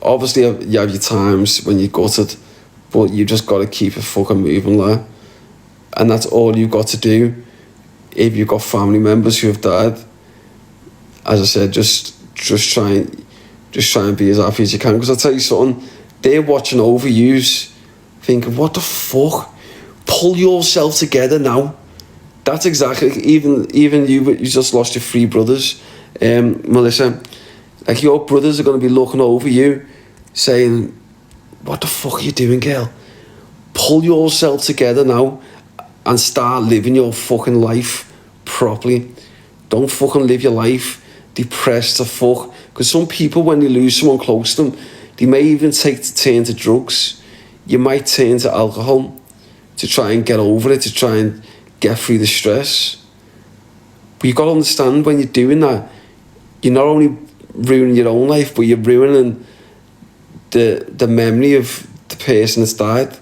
Obviously, you have your times when you're gutted, but you just got to keep it fucking moving there. And that's all you've got to do. If you've got family members who have died, as I said, just try and be as happy as you can. Because I'll tell you something, they're watching over you, thinking, what the fuck? Pull yourself together now. That's exactly, even you just lost your 3 brothers, Melissa. Like, your brothers are going to be looking over you, saying, what the fuck are you doing, girl? Pull yourself together now and start living your fucking life properly. Don't fucking live your life depressed as fuck. Because some people, when they lose someone close to them, they may even turn to drugs. You might turn to alcohol to try and get over it, to try and get through the stress. But you've got to understand, when you're doing that, you're not only ruining your own life, but you're ruining the memory of the person that's died.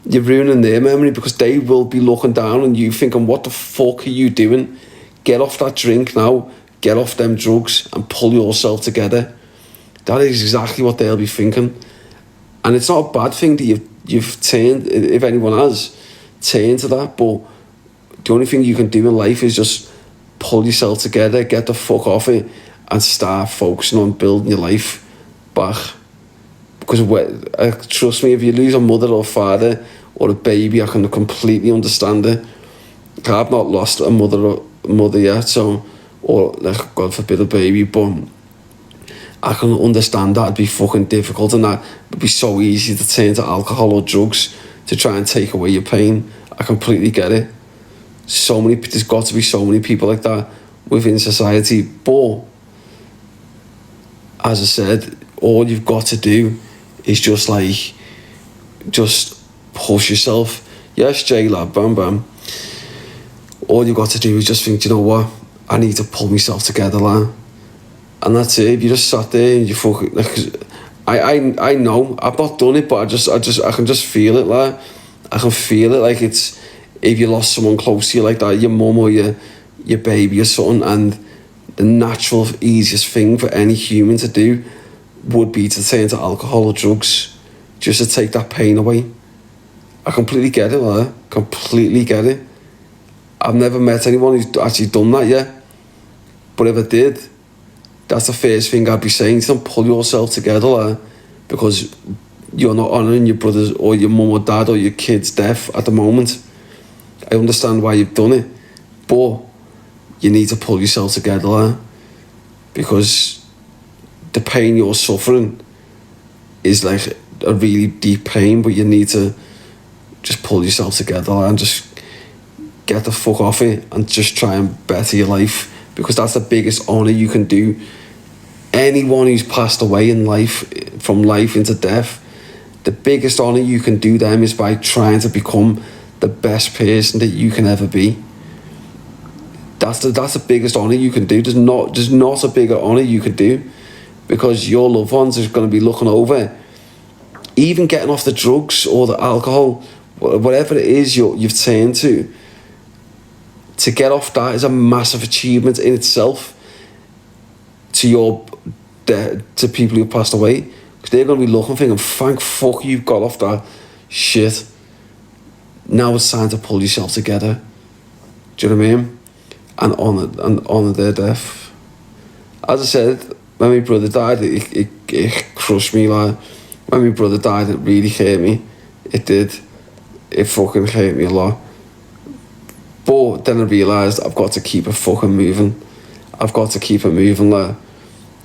You're ruining their memory, because they will be looking down on you thinking, what the fuck are you doing? Get off that drink now, get off them drugs and pull yourself together. That is exactly what they'll be thinking. And it's not a bad thing that you've turned, if anyone has turned to that, but the only thing you can do in life is just pull yourself together, get the fuck off it, and start focusing on building your life back. Because trust me, if you lose a mother or father or a baby, I can completely understand it. I've not lost a mother yet, so, or like, God forbid, a baby, but I can understand that it'd be fucking difficult, and that would be so easy to turn to alcohol or drugs to try and take away your pain. I completely get it. There's got to be so many people like that within society, but as I said, all you've got to do is just push yourself. Yes, J lad, bam bam. All you've got to do is just think, you know what, I need to pull myself together, lad. And that's it. If you just sat there and you fucking, like, I know I've not done it, but I can just feel it, lad. I can feel it. Like, it's, if you lost someone close to you like that, your mum or your baby or something, and the natural, easiest thing for any human to do would be to turn to alcohol or drugs, just to take that pain away. I completely get it, man. Completely get it. I've never met anyone who's actually done that yet. But if I did, that's the first thing I'd be saying to them: pull yourself together, like, because you're not honouring your brothers or your mum or dad or your kid's death at the moment. I understand why you've done it, but you need to pull yourself together, like, because the pain you're suffering is like a really deep pain, but you need to just pull yourself together and just get the fuck off it and just try and better your life, because that's the biggest honour you can do. Anyone who's passed away in life, from life into death, the biggest honour you can do them is by trying to become the best person that you can ever be. That's the biggest honour you can do. There's not a bigger honour you can do, because your loved ones are going to be looking over. Even getting off the drugs or the alcohol, whatever it is you've turned to get off that is a massive achievement in itself to people who passed away, because they're going to be looking thinking, thank fuck you've got off that shit. Now it's time to pull yourself together. Do you know what I mean? And honour their death. As I said, when my brother died, it crushed me. Like, when my brother died, it really hurt me. It did. It fucking hurt me a lot. But then I realised I've got to keep it fucking moving. I've got to keep it moving. Like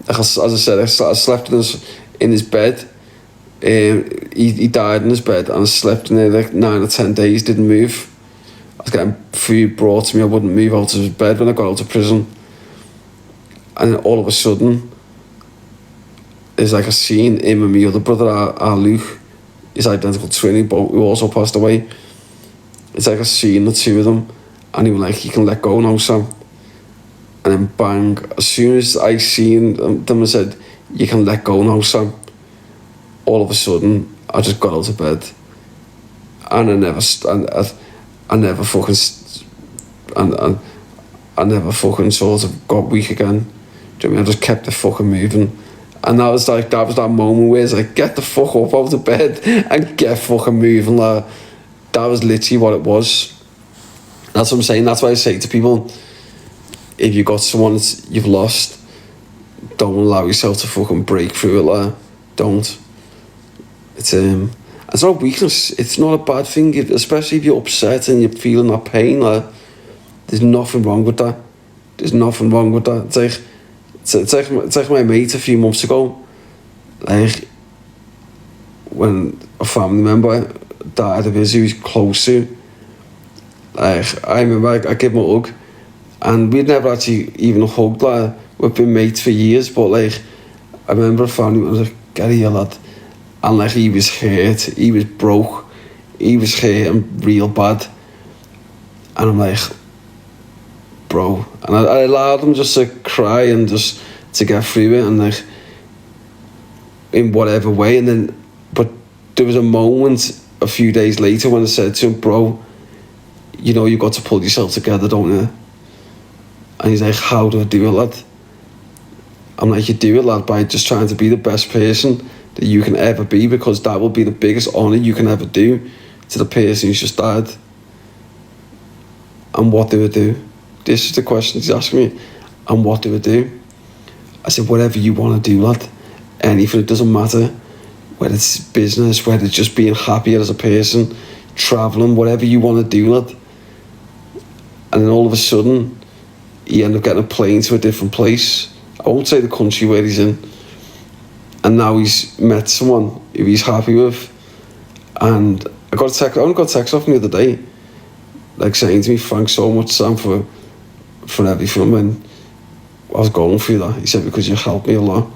as I said, I slept in his bed. He died in his bed, and I slept in there like 9 or 10 days, didn't move. I was getting food brought to me, I wouldn't move out of his bed when I got out of prison. And then all of a sudden, there's like a scene, him and my other brother, our Luke, his identical twin, who also passed away. It's like a scene, the two of them, and he was like, you can let go now, Sam. And then bang, as soon as I seen them, I said, you can let go now, Sam. All of a sudden, I just got out of bed, and I never fucking sort of got weak again. Do you know what I mean? I just kept it fucking moving. And that was that moment where it's like, get the fuck up out of bed and get fucking moving. Like, that was literally what it was. That's what I'm saying. That's why I say to people, if you've got someone that you've lost, don't allow yourself to fucking break through it. Like, don't. It's not weakness. It's not a bad thing, especially if you're upset and you're feeling that pain. Like, there's nothing wrong with that. There's nothing wrong with that. It's like my mate a few months ago. Like, when a family member died of his who he's close to. Like, I remember I gave him a hug, and we'd never actually even hugged. Like, we've been mates for years, but like, I remember a family member was like, get here, lad. And like, he was hurt, he was broke, he was hurting real bad. And I'm like, bro. And I allowed him just to cry and just to get through it, and like, in whatever way. And then, but there was a moment a few days later when I said to him, bro, you know you've got to pull yourself together, don't you? And he's like, how do I do it, lad? I'm like, you do it, lad, by just trying to be the best person that you can ever be, because that will be the biggest honour you can ever do to the person who's just died. And what do I do? This is the question he's asking me. And what do I do? I said, whatever you want to do, lad. Anything, it doesn't matter. Whether it's business, whether it's just being happier as a person, travelling, whatever you want to do, lad. And then all of a sudden, he ended up getting a plane to a different place. I won't say the country where he's in. And now he's met someone who he's happy with. And I only got a text off him the other day, like saying to me, thanks so much, Sam, for everything when I was going through that. He said, because you helped me a lot.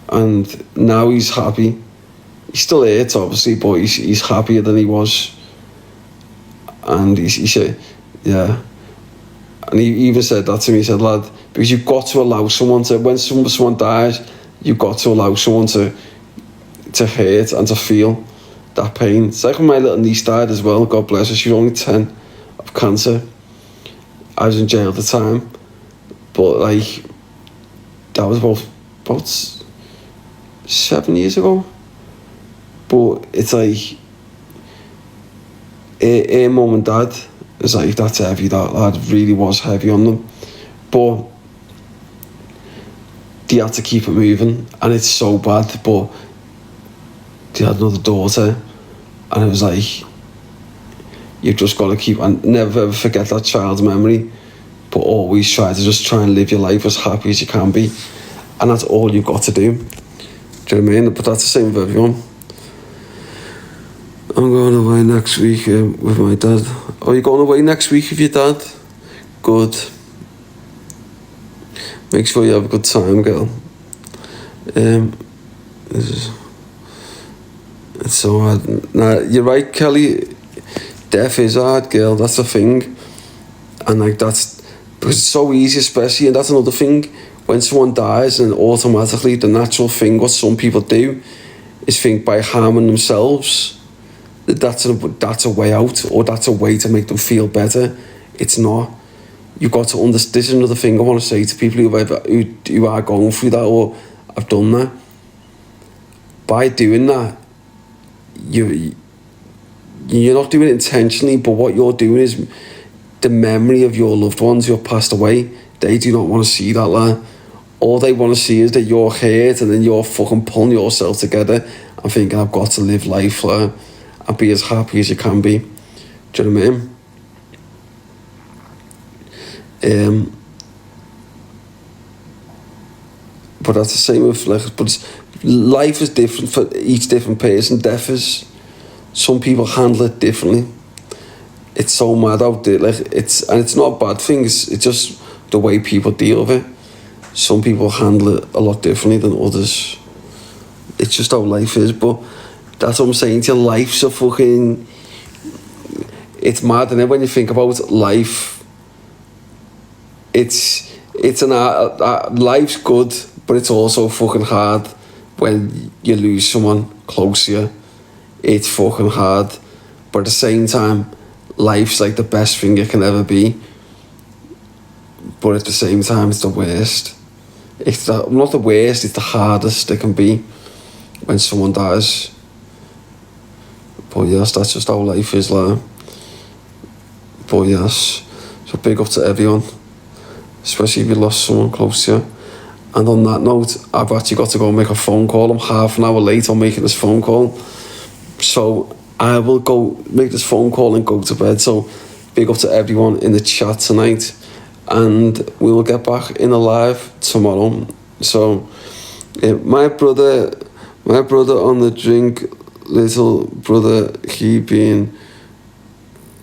And now he's happy. He's still hurt, obviously, but he's happier than he was. And he said, yeah. And he even said that to me. He said, lad, because you've got to allow someone to, when someone dies, you've got to allow someone to hurt and to feel. that pain. It's like when my little niece died as well, God bless her, she was only 10 of cancer. I was in jail at the time, but like, that was about 7 years ago. But it's like, her mum and dad is like, that's heavy, that lad really was heavy on them. But they had to keep it moving, and it's so bad, but they had another daughter, and it was like, you've just got to keep, and never ever forget that child's memory, but always try and live your life as happy as you can be, and that's all you've got to do. Do you know what I mean? But that's the same with everyone. I'm going away next week with my dad. Are you going away next week with your dad? Good. Make sure you have a good time, girl. It's so hard. Nah, you're right, Kelly. Death is hard, girl. That's the thing. And like, that's because it's so easy, especially, and that's another thing. When someone dies, and automatically the natural thing, what some people do, is think by harming themselves, that's a way out, or that's a way to make them feel better. It's not. You've got to understand. This is another thing I want to say to people who are going through that or have done that. By doing that, you're not doing it intentionally, but what you're doing is the memory of your loved ones who have passed away. They do not want to see that, lad. All they want to see is that you're hurt, and then you're fucking pulling yourself together and thinking, I've got to live life, lad, and be as happy as you can be. Do you know what I mean? But that's the same with life is different for each different person. Death is, some people handle it differently. It's so mad out there, it's not a bad thing. It's just the way people deal with it. Some people handle it a lot differently than others. It's just how life is. But that's what I'm saying to you. Life's a fucking, it's mad, and then when you think about life, life's good, but it's also fucking hard when you lose someone close to you. It's fucking hard, but at the same time, life's like the best thing it can ever be. But at the same time, it's the worst. It's not the worst, it's the hardest it can be when someone dies. But yes, that's just how life is, like. But yes, so big up to everyone, especially if you lost someone close to you. And on that note, I've actually got to go and make a phone call. I'm half an hour late on making this phone call, so I will go make this phone call and go to bed. So big up to everyone in the chat tonight, and we will get back in the live tomorrow. So my brother on the drink, little brother, he being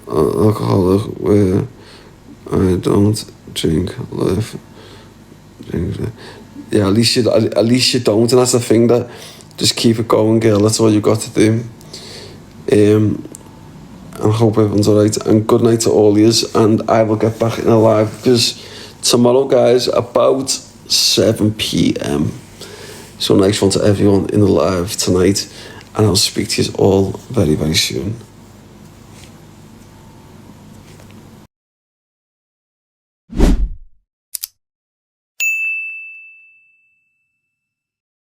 alcoholic, where I don't drink life. Yeah, at least you don't, and that's the thing, that just keep it going, girl. That's all you got to do. And I hope everyone's alright, and good night to all yous, and I will get back in a live because tomorrow, guys, about 7 p.m. So nice one to everyone in the live tonight, and I'll speak to you all very, very soon.